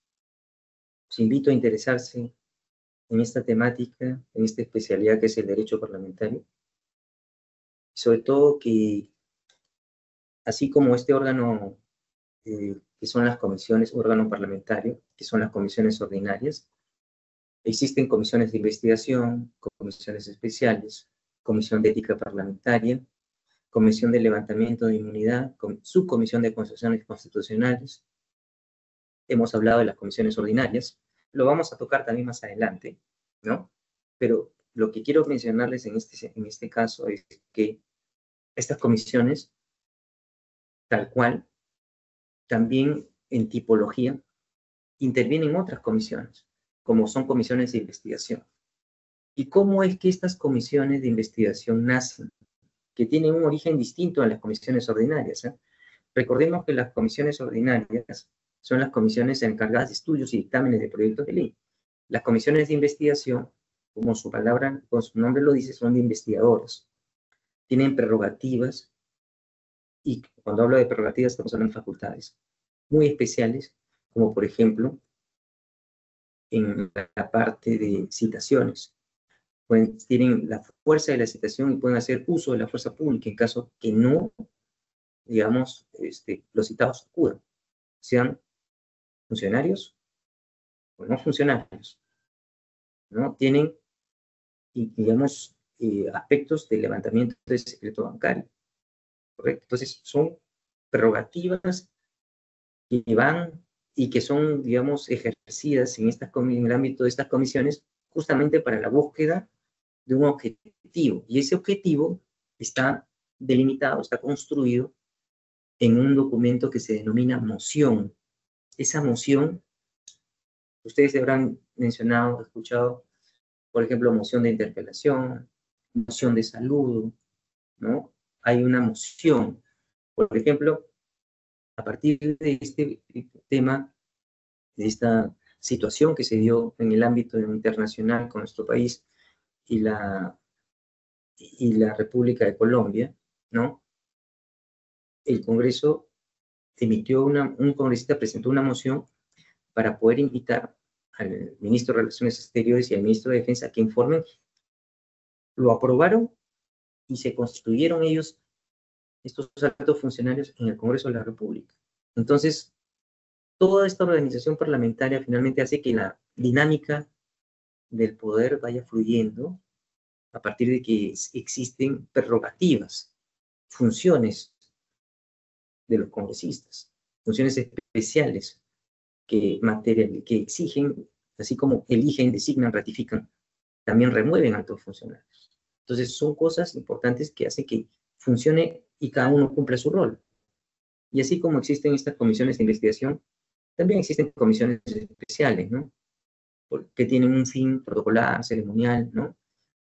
os invito a interesarse en esta temática, en esta especialidad que es el derecho parlamentario, sobre todo que, así como este órgano, que son las comisiones, órgano parlamentario, que son las comisiones ordinarias, existen comisiones de investigación, comisiones especiales, comisión de ética parlamentaria, comisión de levantamiento de inmunidad, subcomisión de constituciones constitucionales. Hemos hablado de las comisiones ordinarias, lo vamos a tocar también más adelante, ¿no? Pero lo que quiero mencionarles en este caso es que estas comisiones, tal cual, también en tipología, intervienen otras comisiones, como son comisiones de investigación. ¿Y cómo es que estas comisiones de investigación nacen? Que tienen un origen distinto a las comisiones ordinarias, ¿eh? Recordemos que las comisiones ordinarias son las comisiones encargadas de estudios y dictámenes de proyectos de ley. Las comisiones de investigación, como su palabra, como su nombre lo dice, son de investigadores. Tienen prerrogativas, y cuando hablo de prerrogativas estamos hablando de facultades muy especiales, como por ejemplo, en la parte de citaciones. Tienen la fuerza de la citación y pueden hacer uso de la fuerza pública en caso que no, digamos, los citados acudan, sean funcionarios o no funcionarios, ¿no? Tienen, digamos, aspectos de levantamiento de secreto bancario, ¿correcto? Entonces, son prerrogativas que van y que son, digamos, ejercidas en el ámbito de estas comisiones justamente para la búsqueda de un objetivo. Y ese objetivo está delimitado, está construido en un documento que se denomina moción. Esa moción, ustedes habrán mencionado, escuchado, por ejemplo, moción de interpelación, moción de saludo, ¿no? Hay una moción. Por ejemplo, a partir de este tema, de esta situación que se dio en el ámbito internacional con nuestro país y la República de Colombia, ¿no? El Congreso emitió un congresista presentó una moción para poder invitar al ministro de Relaciones Exteriores y al ministro de Defensa a que informen. Lo aprobaron y se constituyeron ellos, estos altos funcionarios, en el Congreso de la República. Entonces, toda esta organización parlamentaria finalmente hace que la dinámica del poder vaya fluyendo a partir de que existen prerrogativas, funciones de los congresistas, funciones especiales que exigen, así como eligen, designan, ratifican, también remueven a altos funcionarios. Entonces, son cosas importantes que hacen que funcione y cada uno cumpla su rol. Y así como existen estas comisiones de investigación, también existen comisiones especiales, ¿no? Que tienen un fin protocolar, ceremonial, ¿no?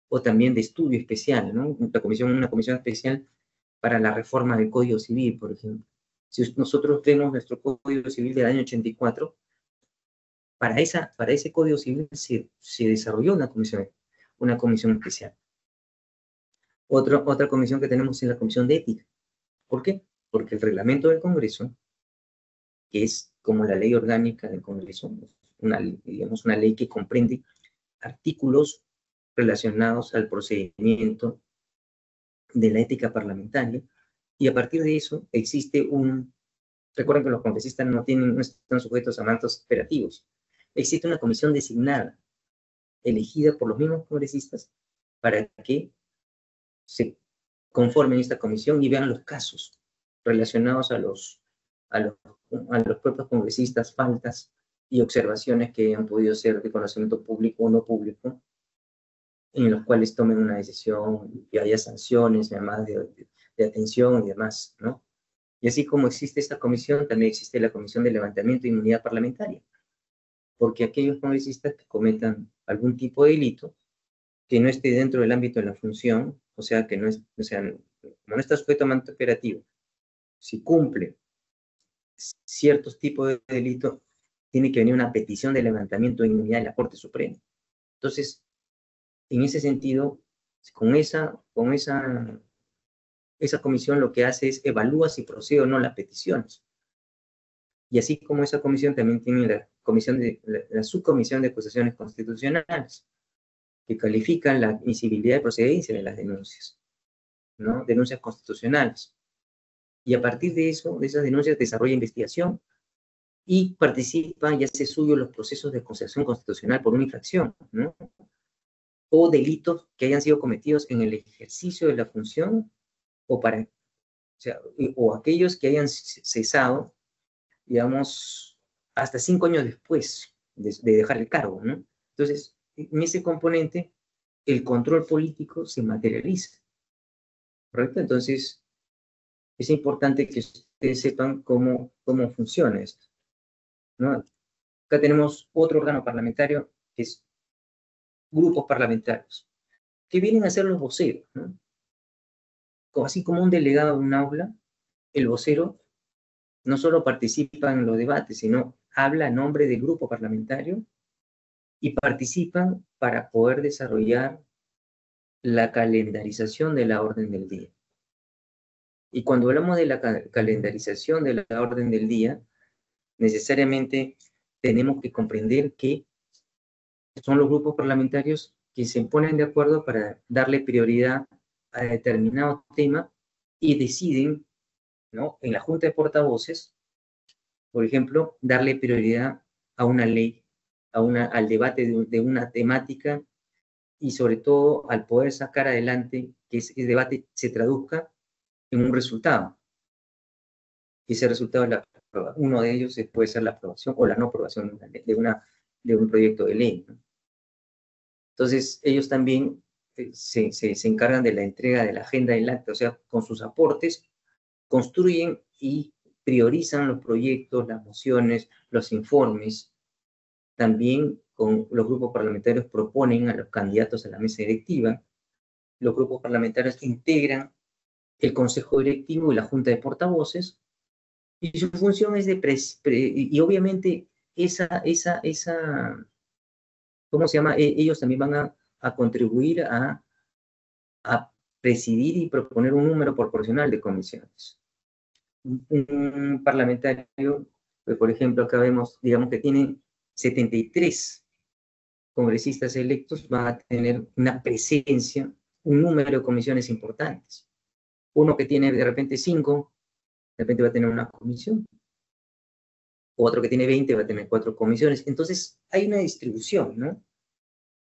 O también de estudio especial, ¿no? Una comisión especial para la reforma del Código Civil, por ejemplo. Si nosotros vemos nuestro Código Civil del año 84, para ese Código Civil se desarrolló una comisión especial. Otra comisión que tenemos es la Comisión de Ética. ¿Por qué? Porque el reglamento del Congreso, que es como la ley orgánica del Congreso, digamos una ley que comprende artículos relacionados al procedimiento de la ética parlamentaria, y a partir de eso existe recuerden que los congresistas no están sujetos a mandatos operativos, existe una comisión designada, elegida por los mismos congresistas, para que se conformen esta comisión y vean los casos relacionados a los propios congresistas, faltas y observaciones que han podido ser de conocimiento público o no público, en los cuales tomen una decisión y haya sanciones, llamadas de atención y demás, ¿no? Y así como existe esta comisión, también existe la Comisión de Levantamiento de Inmunidad Parlamentaria, porque aquellos congresistas que cometan algún tipo de delito que no esté dentro del ámbito de la función, o sea, que no es, o sea, como no está sujeto a mandato operativo, si cumple ciertos tipos de delitos, tiene que venir una petición de levantamiento de inmunidad de la Corte Suprema. Entonces, en ese sentido, esa comisión lo que hace es evalúa si procede o no las peticiones. Y así como esa comisión también tiene la subcomisión de acusaciones constitucionales, que califican la admisibilidad de procedencia de las denuncias, ¿no? Denuncias constitucionales. Y a partir de eso, de esas denuncias, desarrolla investigación y participa y hace suyo los procesos de concesión constitucional por una infracción, ¿no? O delitos que hayan sido cometidos en el ejercicio de la función o o aquellos que hayan cesado, digamos, hasta 5 años después de dejar el cargo, ¿no? Entonces, en ese componente, el control político se materializa, ¿correcto? Entonces, es importante que ustedes sepan cómo funciona esto, ¿no? Acá tenemos otro órgano parlamentario, que es grupos parlamentarios, que vienen a ser los voceros, ¿no? Así como un delegado de un aula, el vocero no solo participa en los debates, sino habla a nombre del grupo parlamentario y participan para poder desarrollar la calendarización de la orden del día. Y cuando hablamos de la calendarización de la orden del día, necesariamente tenemos que comprender que son los grupos parlamentarios que se ponen de acuerdo para darle prioridad a determinado tema y deciden, ¿no? En la Junta de Portavoces, por ejemplo, darle prioridad a una ley, al debate de una temática y sobre todo al poder sacar adelante que ese debate se traduzca en un resultado. Y ese resultado, uno de ellos puede ser la aprobación o la no aprobación de un proyecto de ley, ¿no? Entonces, ellos también se encargan de la entrega de la agenda del acta, o sea, con sus aportes, construyen y priorizan los proyectos, las mociones, los informes. También con los grupos parlamentarios proponen a los candidatos a la mesa directiva. Los grupos parlamentarios integran el consejo directivo y la junta de portavoces, y su función es y obviamente ¿cómo se llama? Ellos también van a contribuir a presidir y proponer un número proporcional de comisiones. Un parlamentario, pues, por ejemplo, acá vemos, digamos que tiene 73 congresistas electos, va a tener una presencia, un número de comisiones importantes. Uno que tiene de repente 5, de repente va a tener una comisión. Otro que tiene 20 va a tener 4 comisiones. Entonces, hay una distribución, ¿no?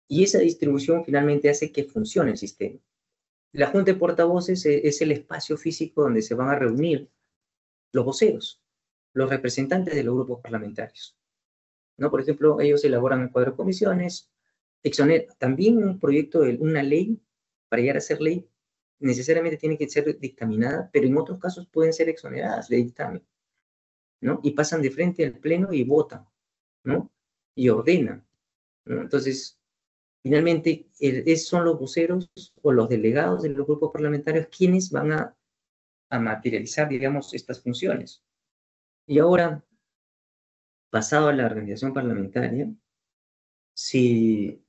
Y esa distribución finalmente hace que funcione el sistema. La Junta de Portavoces es el espacio físico donde se van a reunir los voceros, los representantes de los grupos parlamentarios, ¿no? Por ejemplo, ellos elaboran el cuadro de comisiones, también un proyecto de una ley, para llegar a ser ley, necesariamente tiene que ser dictaminada, pero en otros casos pueden ser exoneradas de dictamen, ¿no? Y pasan de frente al Pleno y votan, ¿no? Y ordenan, ¿no? Entonces, finalmente, son los voceros o los delegados de los grupos parlamentarios quienes van a materializar, digamos, estas funciones. Y ahora, pasado a la organización parlamentaria, si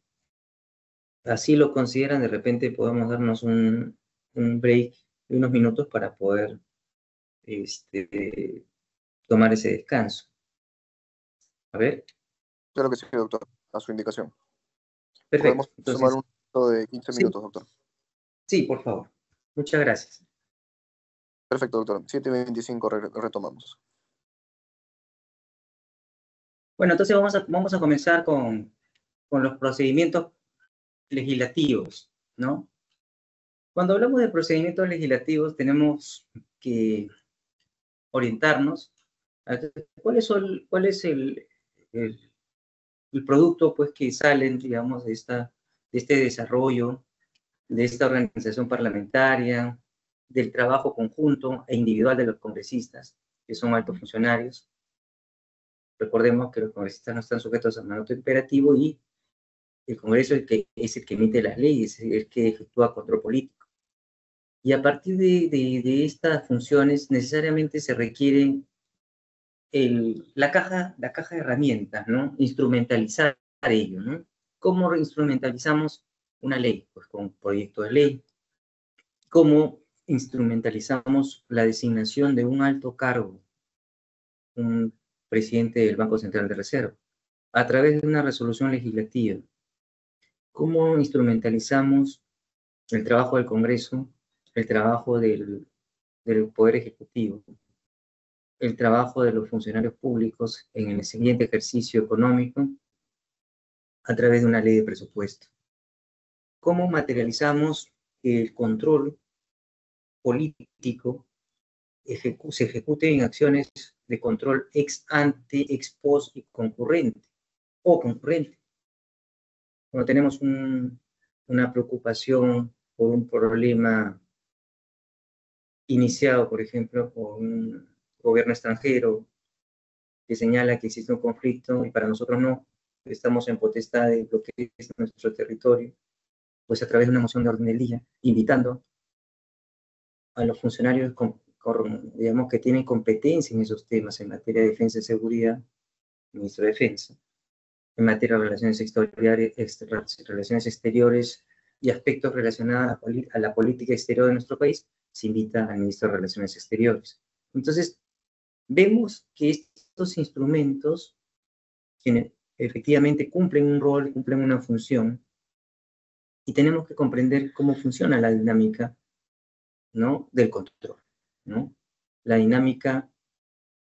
así lo consideran, de repente podemos darnos un break de unos minutos para poder tomar ese descanso. A ver. Claro que sí, doctor, a su indicación. Perfecto. Podemos tomar Entonces, un minuto de 15 sí, minutos, doctor. sí, por favor. Muchas gracias. Perfecto, doctor. 7:25 retomamos. Bueno, entonces vamos a comenzar con los procedimientos legislativos, ¿no? Cuando hablamos de procedimientos legislativos, tenemos que orientarnos a cuál es el producto, pues, que salen, digamos, de este desarrollo, de esta organización parlamentaria, del trabajo conjunto e individual de los congresistas, que son altos funcionarios. Recordemos que los congresistas no están sujetos al mandato imperativo y el Congreso es el que emite las leyes, es el que efectúa control político. Y a partir de estas funciones necesariamente se requiere la caja de herramientas, ¿no? Instrumentalizar ello, ¿no? ¿Cómo instrumentalizamos una ley? Pues con proyecto de ley. ¿Cómo instrumentalizamos la designación de un alto cargo, un presidente del Banco Central de Reserva? A través de una resolución legislativa. ¿Cómo instrumentalizamos el trabajo del Congreso, el trabajo del Poder Ejecutivo, el trabajo de los funcionarios públicos en el siguiente ejercicio económico a través de una ley de presupuesto? ¿Cómo materializamos que el control político se ejecute en acciones de control ex ante, ex post y concurrente o concurrente? Cuando tenemos una preocupación por un problema iniciado, por ejemplo, por un gobierno extranjero que señala que existe un conflicto y para nosotros no, estamos en potestad de lo que es nuestro territorio, pues a través de una moción de orden del día, invitando a los funcionarios digamos, que tienen competencia en esos temas en materia de defensa y seguridad, ministro de Defensa, en materia de relaciones exteriores y aspectos relacionados a la política exterior de nuestro país, se invita al ministro de Relaciones Exteriores. Entonces, vemos que estos instrumentos efectivamente cumplen un rol, cumplen una función, y tenemos que comprender cómo funciona la dinámica, ¿no?, del control, ¿no? La dinámica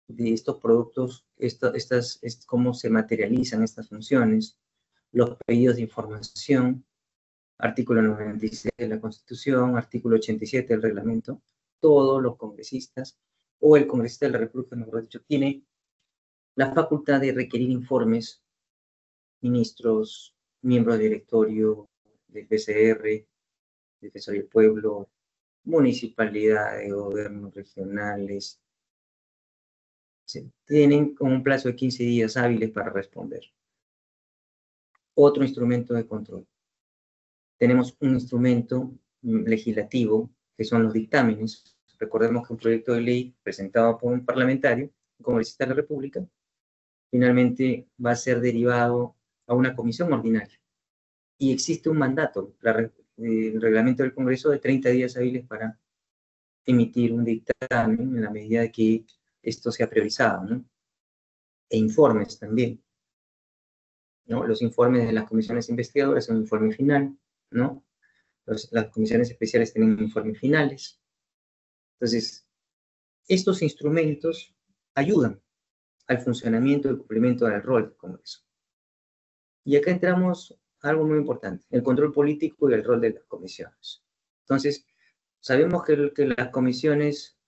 de estos productos, cómo se materializan estas funciones, los pedidos de información, artículo 96 de la Constitución, artículo 87 del reglamento. Todos los congresistas, o el congresista de la República, mejor dicho, tiene la facultad de requerir informes, ministros, miembros del directorio del PCR, Defensoría del Pueblo, municipalidades, gobiernos regionales, tienen un plazo de 15 días hábiles para responder. Otro instrumento de control. Tenemos un instrumento legislativo, que son los dictámenes. Recordemos que un proyecto de ley presentado por un parlamentario, un congresista de la República, finalmente va a ser derivado a una comisión ordinaria. Y existe un mandato, el reglamento del Congreso, de 30 días hábiles para emitir un dictamen en la medida de que esto sea priorizado, ¿no? E informes también, ¿no? Los informes de las comisiones investigadoras son un informe final, ¿no? Las comisiones especiales tienen informes finales. Entonces, estos instrumentos ayudan al funcionamiento y cumplimiento del rol del Congreso. Y acá entramos a algo muy importante, el control político y el rol de las comisiones. Entonces, sabemos que las comisiones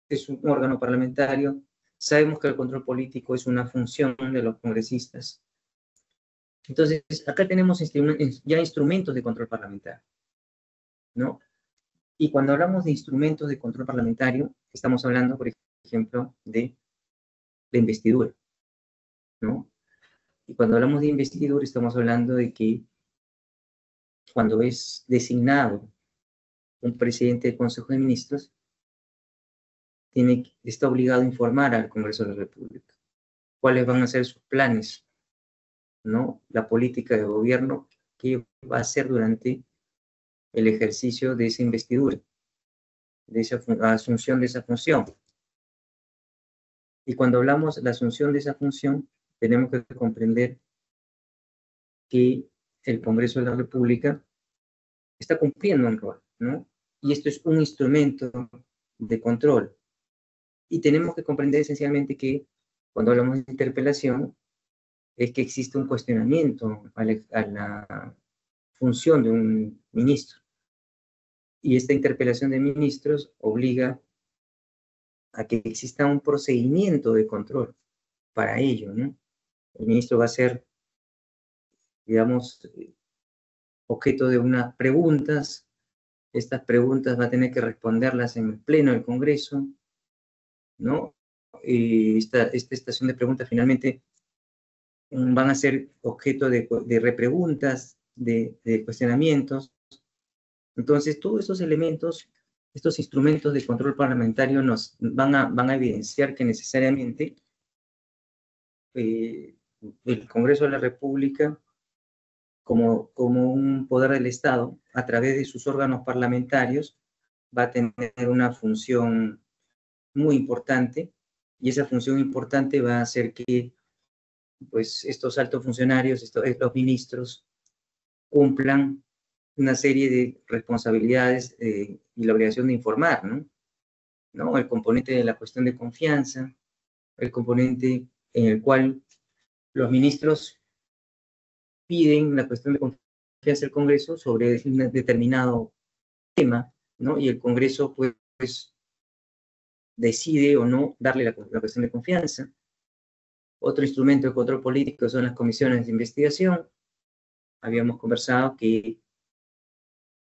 es un órgano parlamentario, sabemos que el control político es una función de los congresistas. Entonces, acá tenemos ya instrumentos de control parlamentario, ¿no? Y cuando hablamos de instrumentos de control parlamentario, estamos hablando, por ejemplo, de investidura, ¿no? Y cuando hablamos de investidura, estamos hablando de que cuando es designado un presidente del Consejo de Ministros, está obligado a informar al Congreso de la República cuáles van a ser sus planes, ¿no? La política de gobierno que va a hacer durante el ejercicio de esa investidura, de esa asunción de esa función. Y cuando hablamos de la asunción de esa función, tenemos que comprender que el Congreso de la República está cumpliendo un rol, ¿no? Y esto es un instrumento de control. Y tenemos que comprender esencialmente que cuando hablamos de interpelación, es que existe un cuestionamiento a la función de un ministro. Y esta interpelación de ministros obliga a que exista un procedimiento de control para ello, ¿no? El ministro va a ser, digamos, objeto de unas preguntas. Estas preguntas va a tener que responderlas en el pleno del Congreso, ¿no? Esta estación de preguntas finalmente van a ser objeto de repreguntas, de cuestionamientos. Entonces, todos esos elementos, estos instrumentos de control parlamentario nos van a evidenciar que necesariamente el Congreso de la República, como un poder del Estado, a través de sus órganos parlamentarios, va a tener una función muy importante, y esa función importante va a hacer que pues, estos altos funcionarios, estos ministros, cumplan una serie de responsabilidades y la obligación de informar, ¿no? El componente de la cuestión de confianza, el componente en el cual los ministros piden la cuestión de confianza del Congreso sobre un determinado tema, ¿no? Y el Congreso, pues decide o no darle la cuestión de confianza. Otro instrumento de control político son las comisiones de investigación. Habíamos conversado que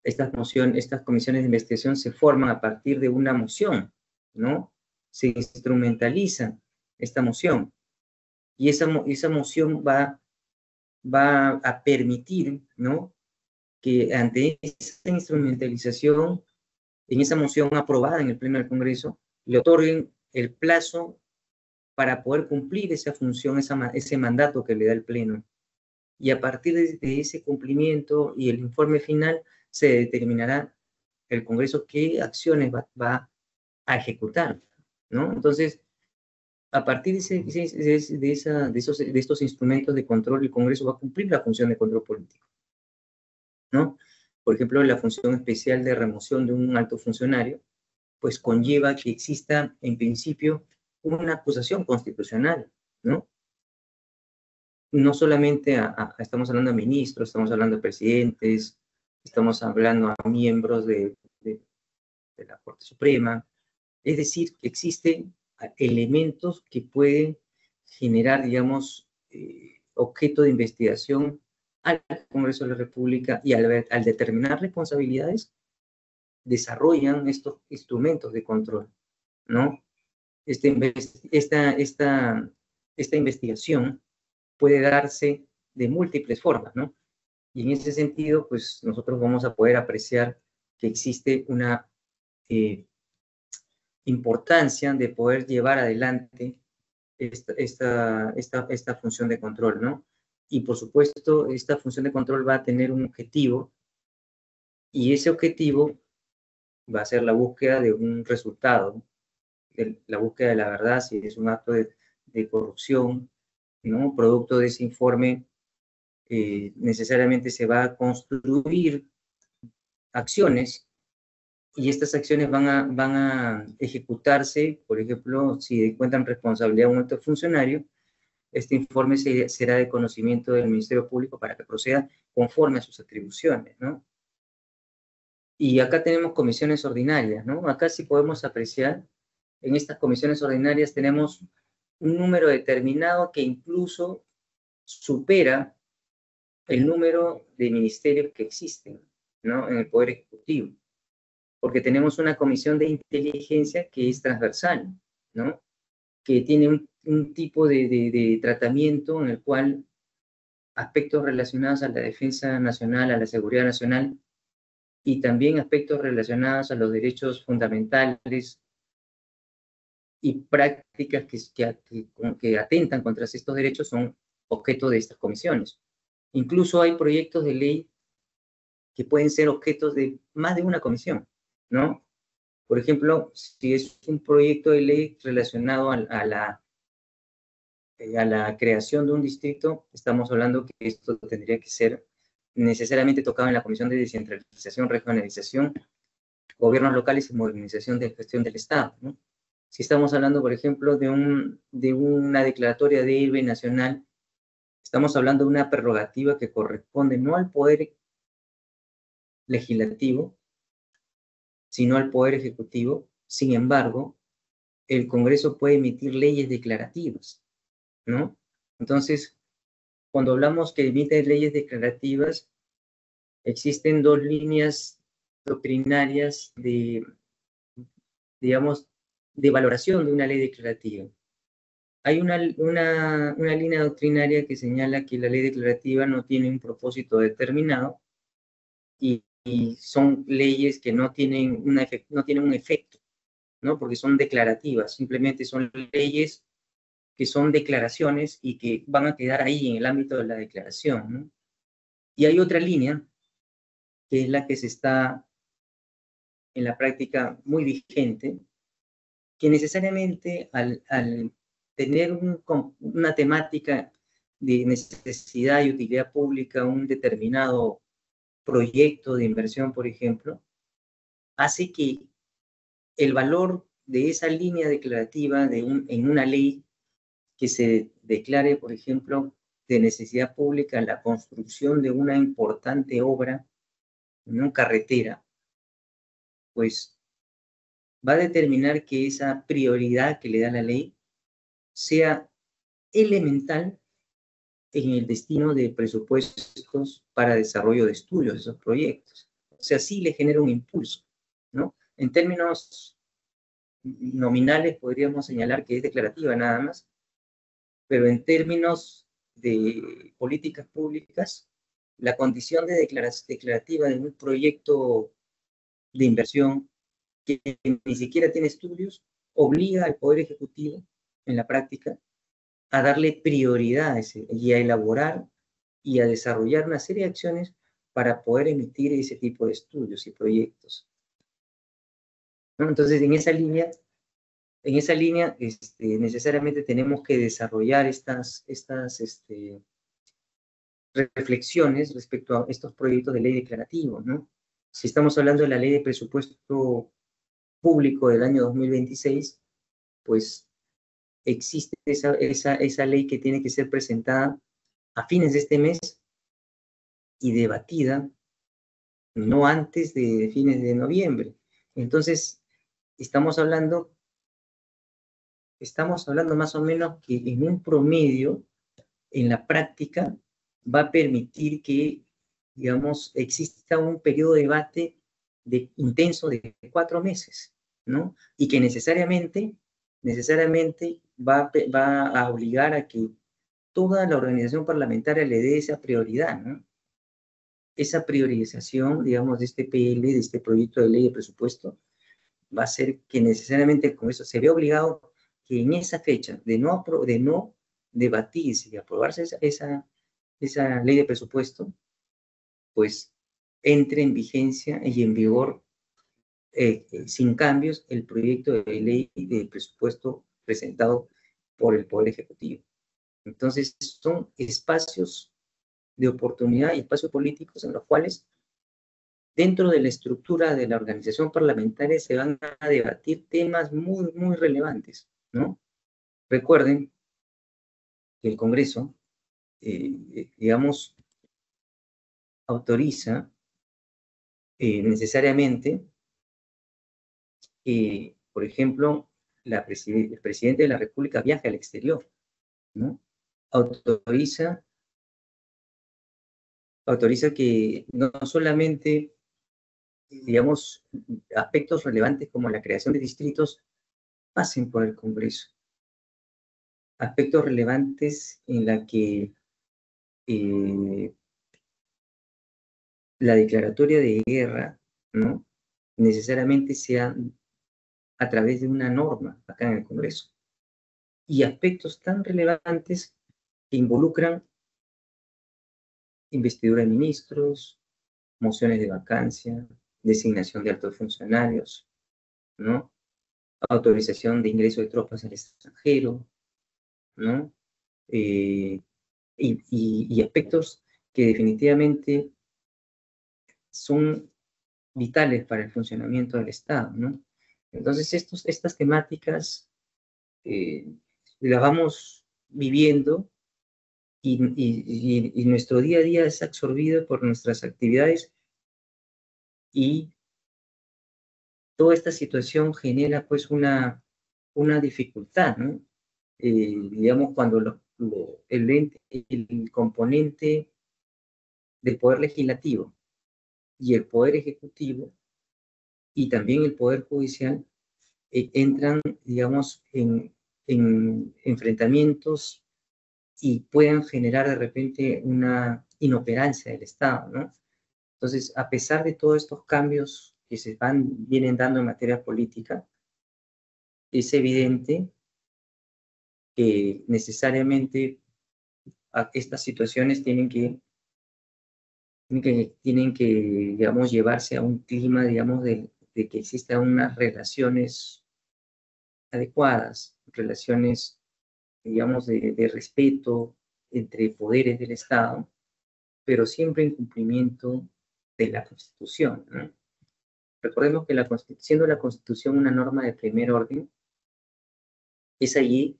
estas comisiones de investigación se forman a partir de una moción, ¿no? Se instrumentaliza esta moción, y esa moción va a permitir, ¿no?, que ante esa instrumentalización, en esa moción aprobada en el Pleno del Congreso, le otorguen el plazo para poder cumplir esa función, ese mandato que le da el Pleno. Y a partir de ese cumplimiento y el informe final, se determinará el Congreso qué acciones va a ejecutar, ¿no? Entonces, a partir de estos instrumentos de control, el Congreso va a cumplir la función de control político, ¿no? Por ejemplo, la función especial de remoción de un alto funcionario, pues conlleva que exista, en principio, una acusación constitucional, ¿no? No solamente estamos hablando de ministros, estamos hablando de presidentes, estamos hablando a miembros de la Corte Suprema. Es decir, que existen elementos que pueden generar, digamos, objeto de investigación al Congreso de la República, y al determinar responsabilidades, desarrollan estos instrumentos de control, ¿no? Esta investigación puede darse de múltiples formas, ¿no? Y en ese sentido, pues nosotros vamos a poder apreciar que existe una importancia de poder llevar adelante esta función de control, ¿no? Y por supuesto, esta función de control va a tener un objetivo, y ese objetivo va a ser la búsqueda de un resultado, la búsqueda de la verdad, si es un acto de corrupción, ¿no? Producto de ese informe, necesariamente se va a construir acciones, y estas acciones van a ejecutarse. Por ejemplo, si encuentran responsabilidad a un alto funcionario, este informe será de conocimiento del Ministerio Público para que proceda conforme a sus atribuciones, ¿no? Y acá tenemos comisiones ordinarias, ¿no? Acá sí podemos apreciar, en estas comisiones ordinarias tenemos un número determinado que incluso supera el número de ministerios que existen, ¿no?, en el Poder Ejecutivo, porque tenemos una comisión de inteligencia que es transversal, ¿no?, que tiene un tipo de tratamiento en el cual aspectos relacionados a la defensa nacional, a la seguridad nacional, y también aspectos relacionados a los derechos fundamentales y prácticas que atentan contra estos derechos son objeto de estas comisiones. Incluso hay proyectos de ley que pueden ser objetos de más de una comisión, ¿no? Por ejemplo, si es un proyecto de ley relacionado a la creación de un distrito, estamos hablando que esto tendría que ser necesariamente tocado en la Comisión de Descentralización, Regionalización, Gobiernos Locales y Modernización de Gestión del Estado, ¿no? Si estamos hablando, por ejemplo, de una declaratoria de héroe nacional, estamos hablando de una prerrogativa que corresponde no al Poder Legislativo, sino al Poder Ejecutivo. Sin embargo, el Congreso puede emitir leyes declarativas, ¿no? Entonces, cuando hablamos que emite leyes declarativas, existen dos líneas doctrinarias digamos, de valoración de una ley declarativa. hay una línea doctrinaria que señala que la ley declarativa no tiene un propósito determinado y son leyes que no tienen, no tienen un efecto, ¿no? Porque son declarativas, simplemente son leyes que son declaraciones y que van a quedar ahí en el ámbito de la declaración, ¿no? Y hay otra línea, que es la que se está en la práctica muy vigente, que necesariamente al tener una temática de necesidad y utilidad pública, un determinado proyecto de inversión, por ejemplo, hace que el valor de esa línea declarativa en una ley que se declare, por ejemplo, de necesidad pública la construcción de una importante obra, una carretera, pues va a determinar que esa prioridad que le da la ley sea elemental en el destino de presupuestos para desarrollo de estudios de esos proyectos. O sea, sí le genera un impulso, ¿no? En términos nominales podríamos señalar que es declarativa nada más, pero en términos de políticas públicas, la condición de declarativa de un proyecto de inversión que ni siquiera tiene estudios obliga al Poder Ejecutivo en la práctica a darle prioridad y a elaborar y a desarrollar una serie de acciones para poder emitir ese tipo de estudios y proyectos, ¿no? Entonces, en esa línea, necesariamente tenemos que desarrollar estas reflexiones respecto a estos proyectos de ley declarativo, ¿no? Si estamos hablando de la ley de presupuesto público del año 2026, pues existe esa ley que tiene que ser presentada a fines de este mes y debatida no antes de fines de noviembre. Entonces, estamos hablando más o menos que en un promedio, en la práctica, va a permitir que, digamos, exista un periodo de debate intenso de 4 meses, ¿no? Y que necesariamente va a obligar a que toda la organización parlamentaria le dé esa prioridad, ¿no? Esa priorización, digamos, de este PL, de este proyecto de ley de presupuesto, va a hacer que necesariamente el Congreso se vea obligado que en esa fecha de no debatirse y aprobarse esa ley de presupuesto, pues entre en vigencia y en vigor sin cambios el proyecto de ley de presupuesto presentado por el Poder Ejecutivo. Entonces, son espacios de oportunidad y espacios políticos en los cuales, dentro de la estructura de la organización parlamentaria, se van a debatir temas muy, muy relevantes, ¿no? Recuerden que el Congreso, digamos, autoriza necesariamente, por ejemplo, el presidente de la República viaje al exterior, ¿no? Autoriza que no solamente, digamos, aspectos relevantes como la creación de distritos pasen por el Congreso, aspectos relevantes en la que la declaratoria de guerra, ¿no? Necesariamente sea a través de una norma acá en el Congreso. Y aspectos tan relevantes que involucran investidura de ministros, mociones de vacancia, designación de altos funcionarios, ¿no? Autorización de ingreso de tropas al extranjero, ¿no? Y aspectos que definitivamente son vitales para el funcionamiento del Estado, ¿no? Entonces, estas temáticas las vamos viviendo y nuestro día a día es absorbido por nuestras actividades y toda esta situación genera pues una dificultad, ¿no? Digamos, cuando el componente del Poder Legislativo y el Poder Ejecutivo y también el Poder Judicial entran, digamos, en en enfrentamientos y puedan generar de repente una inoperancia del Estado, ¿no? Entonces, a pesar de todos estos cambios que vienen dando en materia política, es evidente que necesariamente estas situaciones tienen que, digamos, llevarse a un clima, digamos, de que existan unas relaciones adecuadas, relaciones, digamos, de respeto entre poderes del Estado, pero siempre en cumplimiento de la Constitución, ¿no? Recordemos que siendo la Constitución una norma de primer orden, es allí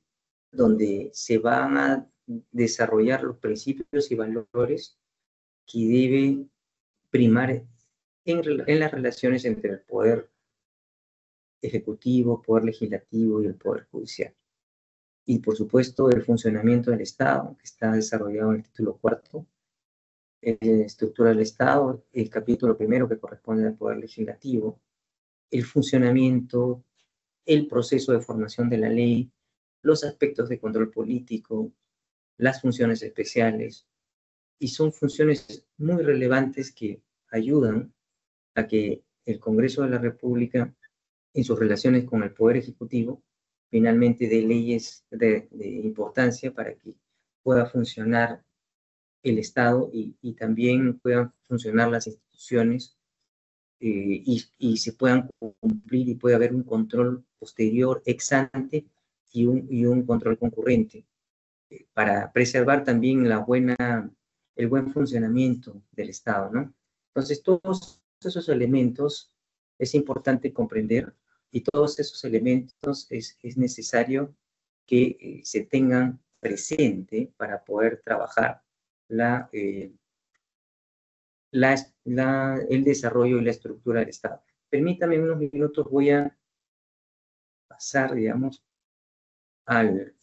donde se van a desarrollar los principios y valores que deben primar en las relaciones entre el poder ejecutivo, poder legislativo y el poder judicial. Y por supuesto el funcionamiento del Estado, que está desarrollado en el título cuarto, estructura del Estado, el capítulo primero que corresponde al poder legislativo, el funcionamiento, el proceso de formación de la ley, los aspectos de control político, las funciones especiales, y son funciones muy relevantes que ayudan a que el Congreso de la República, en sus relaciones con el Poder Ejecutivo, finalmente dé leyes de importancia para que pueda funcionar el Estado y también puedan funcionar las instituciones y se puedan cumplir y puede haber un control posterior ex ante y un control concurrente para preservar también el buen funcionamiento del Estado, ¿no? Entonces, todos esos elementos es importante comprender y todos esos elementos es necesario que se tengan presente para poder trabajar el desarrollo y la estructura del Estado. Permítame unos minutos, voy a pasar, digamos, al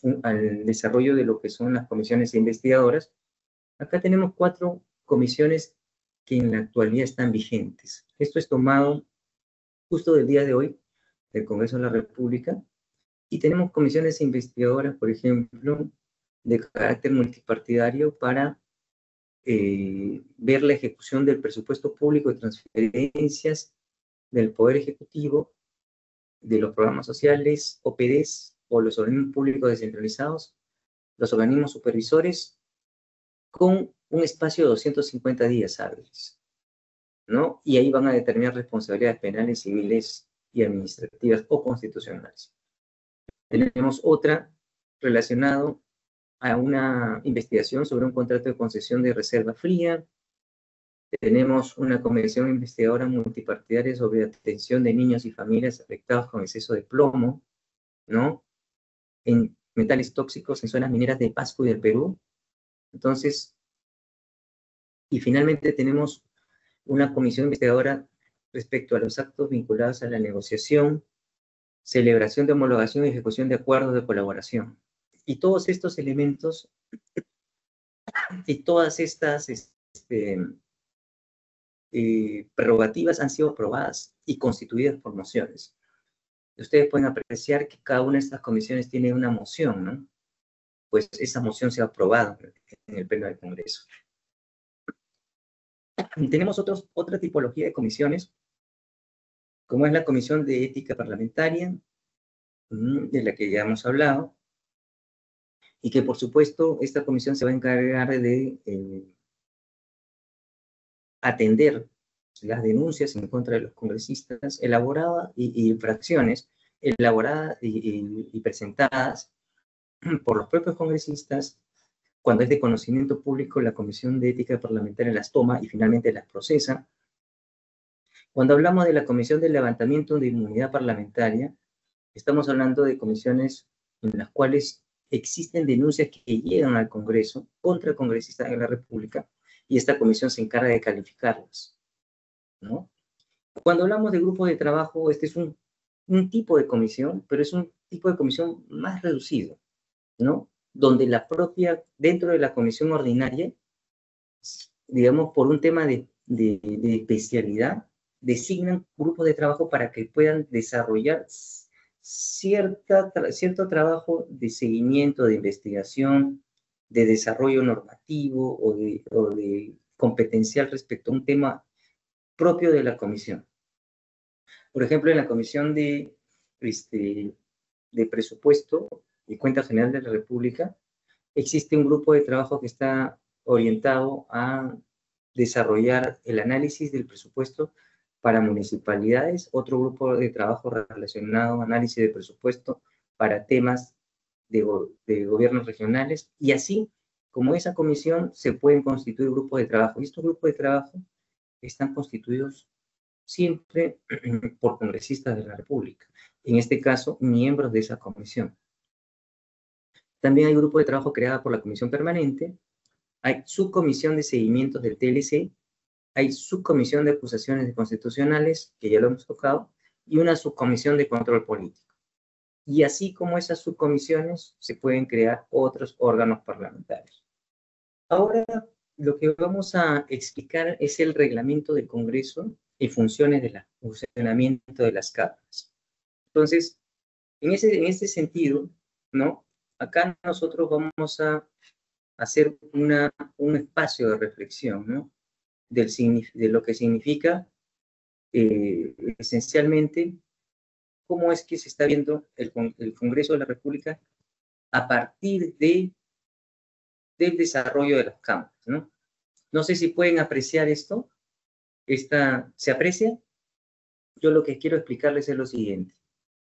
desarrollo de lo que son las comisiones investigadoras. Acá tenemos 4 comisiones que en la actualidad están vigentes. Esto es tomado justo del día de hoy del Congreso de la República. Y tenemos comisiones investigadoras, por ejemplo, de carácter multipartidario para ver la ejecución del presupuesto público de transferencias del Poder Ejecutivo, de los programas sociales, OPDs, o los organismos públicos descentralizados, los organismos supervisores, con un espacio de 250 días hábiles, ¿no? Y ahí van a determinar responsabilidades penales, civiles y administrativas o constitucionales. Tenemos otra relacionado a una investigación sobre un contrato de concesión de reserva fría. Tenemos una comisión investigadora multipartidaria sobre atención de niños y familias afectados con exceso de plomo, ¿no? En metales tóxicos en zonas mineras de Pasco y del Perú. Entonces, y finalmente tenemos una comisión investigadora respecto a los actos vinculados a la negociación, celebración de homologación y ejecución de acuerdos de colaboración. Y todos estos elementos y todas estas prerrogativas han sido aprobadas y constituidas por mociones. Ustedes pueden apreciar que cada una de estas comisiones tiene una moción, ¿no? Pues esa moción se ha aprobado en el Pleno del Congreso. Y tenemos otra tipología de comisiones, como es la Comisión de Ética Parlamentaria, de la que ya hemos hablado, y que por supuesto esta comisión se va a encargar de atender las denuncias en contra de los congresistas elaboradas y infracciones elaboradas y presentadas por los propios congresistas. Cuando es de conocimiento público, la Comisión de Ética Parlamentaria las toma y finalmente las procesa. Cuando hablamos de la Comisión de Levantamiento de Inmunidad Parlamentaria, estamos hablando de comisiones en las cuales existen denuncias que llegan al Congreso contra congresistas de la República y esta comisión se encarga de calificarlas, ¿no? Cuando hablamos de grupos de trabajo, este es un tipo de comisión, pero es un tipo de comisión más reducido, ¿no? Donde dentro de la comisión ordinaria, digamos, por un tema de especialidad, designan grupos de trabajo para que puedan desarrollar cierto trabajo de seguimiento, de investigación, de desarrollo normativo o de competencial respecto a un tema propio de la comisión. Por ejemplo, en la comisión de presupuesto y cuenta general de la República, existe un grupo de trabajo que está orientado a desarrollar el análisis del presupuesto para municipalidades, otro grupo de trabajo relacionado a análisis de presupuesto para temas de gobiernos regionales, y así como esa comisión se pueden constituir grupos de trabajo. Y estos grupos de trabajo están constituidos siempre por congresistas de la República, en este caso, miembros de esa comisión. También hay grupo de trabajo creado por la Comisión Permanente, hay subcomisión de seguimientos del TLC, hay subcomisión de acusaciones constitucionales, que ya lo hemos tocado, y una subcomisión de control político. Y así como esas subcomisiones, se pueden crear otros órganos parlamentarios. Ahora, lo que vamos a explicar es el reglamento del Congreso y funciones del funcionamiento de las cámaras. Entonces, en ese sentido, ¿no? Acá nosotros vamos a hacer un espacio de reflexión, ¿no? De lo que significa esencialmente cómo es que se está viendo el Congreso de la República a partir del desarrollo de las cámaras, ¿no? No sé si pueden apreciar esto. ¿Se aprecia? Yo lo que quiero explicarles es lo siguiente.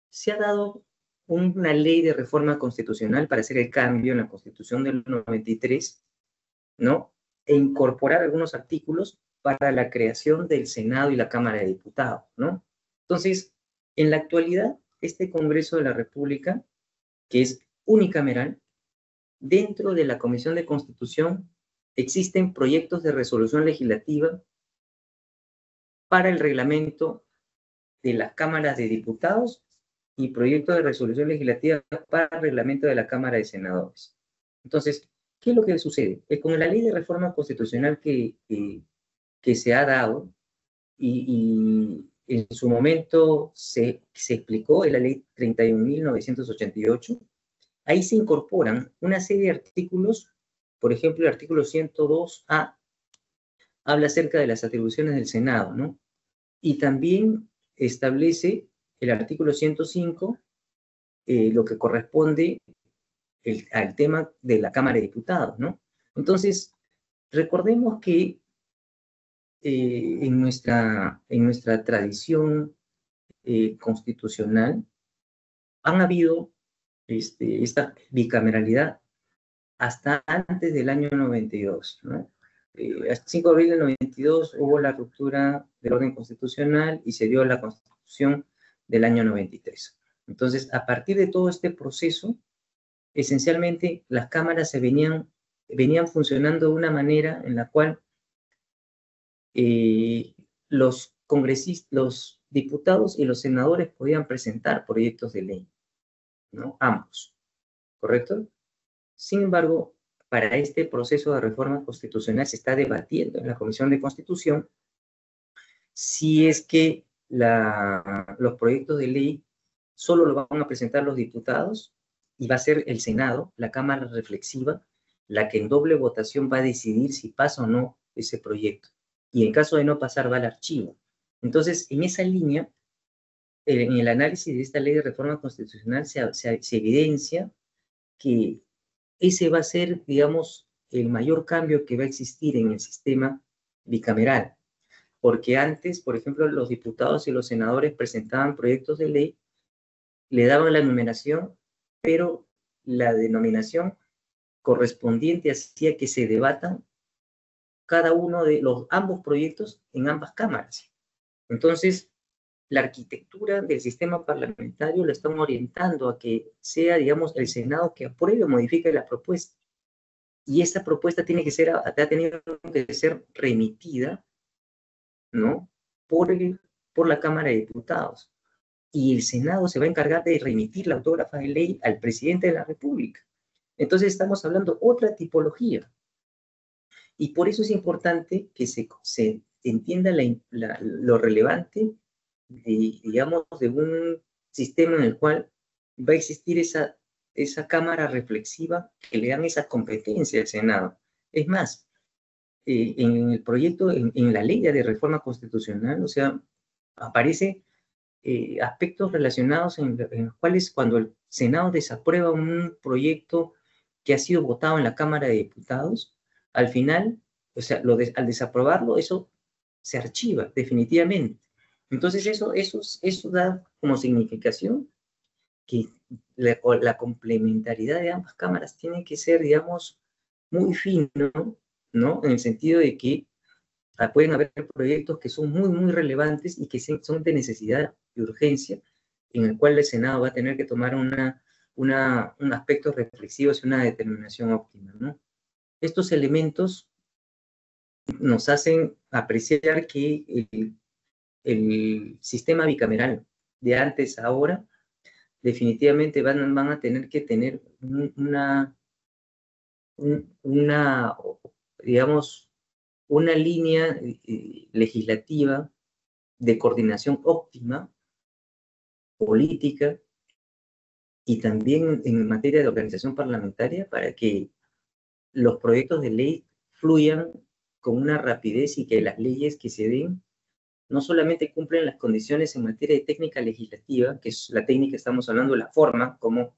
Se ha dado una ley de reforma constitucional para hacer el cambio en la Constitución del 93, ¿no? E incorporar algunos artículos para la creación del Senado y la Cámara de Diputados, ¿no? Entonces, en la actualidad, este Congreso de la República, que es unicameral, dentro de la Comisión de Constitución existen proyectos de resolución legislativa para el reglamento de las cámaras de diputados y proyectos de resolución legislativa para el reglamento de la Cámara de Senadores. Entonces, ¿qué es lo que sucede? Con la ley de reforma constitucional que se ha dado y en su momento se explicó en la ley 31.988, ahí se incorporan una serie de artículos. Por ejemplo, el artículo 102A habla acerca de las atribuciones del Senado, ¿no? Y también establece el artículo 105 lo que corresponde al tema de la Cámara de Diputados, ¿no? Entonces, recordemos que en nuestra tradición constitucional han habido esta bicameralidad hasta antes del año 92, ¿no? Hasta 5 de abril del 92 hubo la ruptura del orden constitucional y se dio la Constitución del año 93. Entonces, a partir de todo este proceso, esencialmente las cámaras venían funcionando de una manera en la cual los congresistas, los diputados y los senadores podían presentar proyectos de ley, ¿no? Ambos, ¿correcto? Sin embargo, para este proceso de reforma constitucional se está debatiendo en la Comisión de Constitución si es que los proyectos de ley solo lo van a presentar los diputados y va a ser el Senado, la Cámara Reflexiva, la que en doble votación va a decidir si pasa o no ese proyecto. Y en caso de no pasar, va al archivo. Entonces, en esa línea, en el análisis de esta ley de reforma constitucional se evidencia que ese va a ser, digamos, el mayor cambio que va a existir en el sistema bicameral. Porque antes, por ejemplo, los diputados y los senadores presentaban proyectos de ley, le daban la numeración, pero la denominación correspondiente hacía que se debatan cada uno de ambos proyectos en ambas cámaras. Entonces, la arquitectura del sistema parlamentario lo están orientando a que sea, digamos, el Senado que apruebe o modifique la propuesta. Y esta propuesta ha tenido que ser remitida, ¿no? por la Cámara de Diputados. Y el Senado se va a encargar de remitir la autógrafa de ley al presidente de la República. Entonces estamos hablando otra tipología. Y por eso es importante que se entienda lo relevante digamos, de un sistema en el cual va a existir esa cámara reflexiva que le dan esa competencia al Senado. Es más, en el proyecto, en la ley de reforma constitucional, o sea, aparece aspectos relacionados en los cuales cuando el Senado desaprueba un proyecto que ha sido votado en la Cámara de Diputados, al final, o sea, al desaprobarlo, eso se archiva definitivamente. Entonces, eso da como significación que la complementariedad de ambas cámaras tiene que ser, digamos, muy fino, ¿no? En el sentido de que pueden haber proyectos que son muy, muy relevantes y que son de necesidad y urgencia, en el cual el Senado va a tener que tomar un aspecto reflexivo y una determinación óptima, ¿no? Estos elementos nos hacen apreciar que el sistema bicameral de antes a ahora definitivamente van a tener que tener digamos, una línea legislativa de coordinación óptima, política y también en materia de organización parlamentaria para que los proyectos de ley fluyan con una rapidez y que las leyes que se den no solamente cumplen las condiciones en materia de técnica legislativa, que es la técnica, estamos hablando de la forma, cómo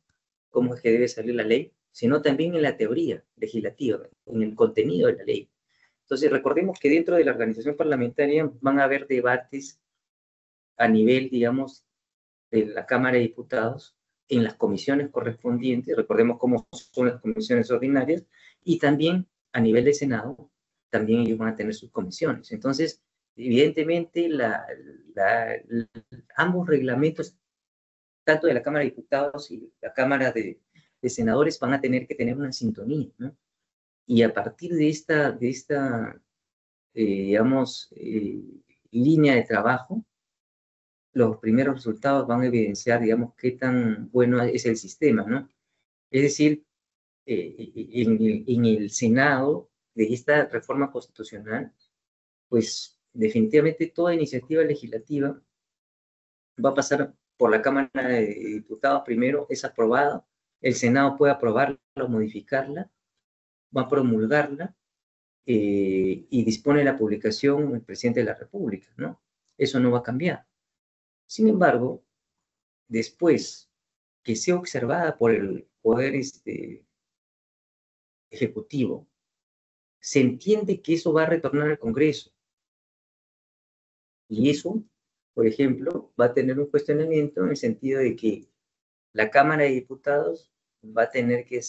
es que debe salir la ley, sino también en la teoría legislativa, en el contenido de la ley. Entonces, recordemos que dentro de la organización parlamentaria van a haber debates a nivel, digamos, de la Cámara de Diputados, en las comisiones correspondientes, recordemos cómo son las comisiones ordinarias, y también a nivel de Senado, también ellos van a tener sus comisiones. Entonces, evidentemente, ambos reglamentos, tanto de la Cámara de Diputados y la Cámara de Senadores, van a tener que tener una sintonía, ¿no? Y a partir de esta digamos, línea de trabajo, los primeros resultados van a evidenciar, digamos, qué tan bueno es el sistema, ¿no? Es decir, en el Senado de esta reforma constitucional, pues definitivamente toda iniciativa legislativa va a pasar por la Cámara de Diputados primero, es aprobada, el Senado puede aprobarla o modificarla, va a promulgarla y dispone la publicación el presidente de la República, ¿no? Eso no va a cambiar. Sin embargo, después que sea observada por el Poder Ejecutivo, se entiende que eso va a retornar al Congreso. Y eso, por ejemplo, va a tener un cuestionamiento en el sentido de que la Cámara de Diputados va a tener que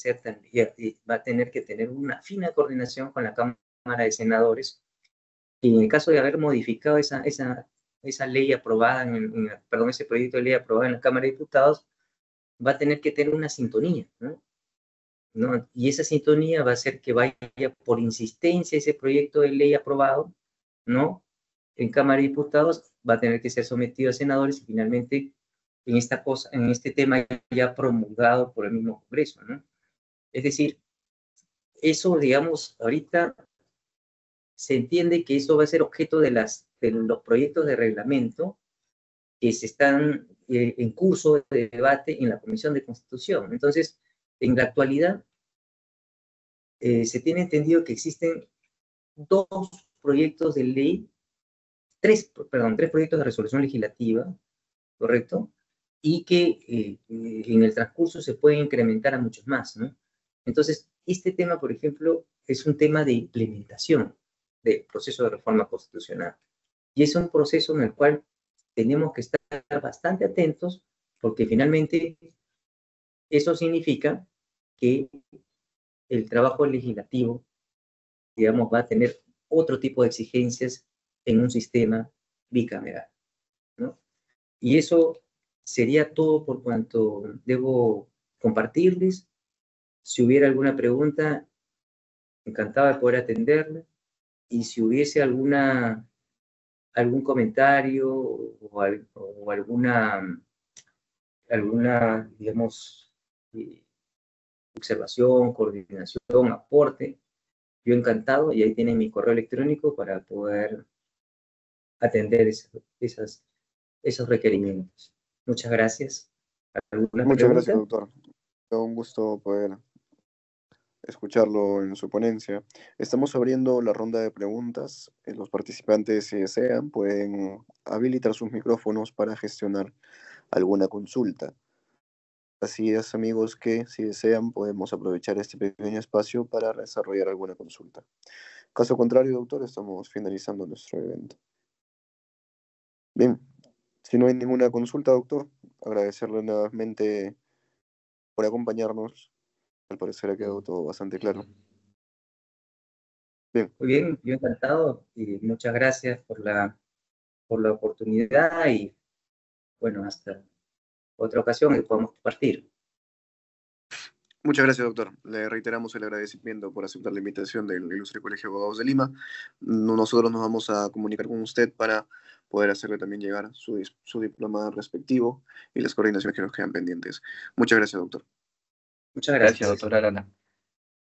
tener una fina coordinación con la Cámara de Senadores, y en el caso de haber modificado esa ley aprobada, ese proyecto de ley aprobado en la Cámara de Diputados, va a tener que tener una sintonía, ¿no? Y esa sintonía va a hacer que vaya por insistencia ese proyecto de ley aprobado, ¿no? En Cámara de Diputados va a tener que ser sometido a senadores y finalmente en este tema ya promulgado por el mismo Congreso, ¿no? Es decir, eso, digamos, ahorita se entiende que eso va a ser objeto de los proyectos de reglamento que se están en curso de debate en la Comisión de Constitución. Entonces, en la actualidad, se tiene entendido que existen tres proyectos de resolución legislativa, ¿correcto? Y que en el transcurso se pueden incrementar a muchos más, ¿no? Entonces, este tema, por ejemplo, es un tema de implementación del proceso de reforma constitucional. Y es un proceso en el cual tenemos que estar bastante atentos porque finalmente eso significa que el trabajo legislativo, digamos, va a tener otro tipo de exigencias en un sistema bicameral, ¿no? Y eso sería todo por cuanto debo compartirles. Si hubiera alguna pregunta, encantado de poder atenderla. Y si hubiese algún comentario o alguna, digamos, observación, coordinación, aporte, yo encantado, y ahí tienen mi correo electrónico para poder atender esos requerimientos. Muchas gracias. ¿Algunas Muchas gracias, preguntas? doctor. Fue un gusto poder escucharlo en su ponencia. Estamos abriendo la ronda de preguntas. Los participantes, si desean, pueden habilitar sus micrófonos para gestionar alguna consulta. Así es, amigos, que si desean podemos aprovechar este pequeño espacio para desarrollar alguna consulta. Caso contrario, doctor, estamos finalizando nuestro evento. Bien, si no hay ninguna consulta, doctor, agradecerle nuevamente por acompañarnos. Al parecer ha quedado todo bastante claro. Bien, Muy bien, yo encantado y muchas gracias por la oportunidad y bueno, hasta otra ocasión y podemos compartir. muchas gracias, doctor. Le reiteramos el agradecimiento por aceptar la invitación del Ilustre Colegio de Abogados de Lima. Nosotros nos vamos a comunicar con usted para poder hacerle también llegar su diploma respectivo y las coordinaciones que nos quedan pendientes. Muchas gracias, doctor. Muchas Gracias, gracias. doctora Lana.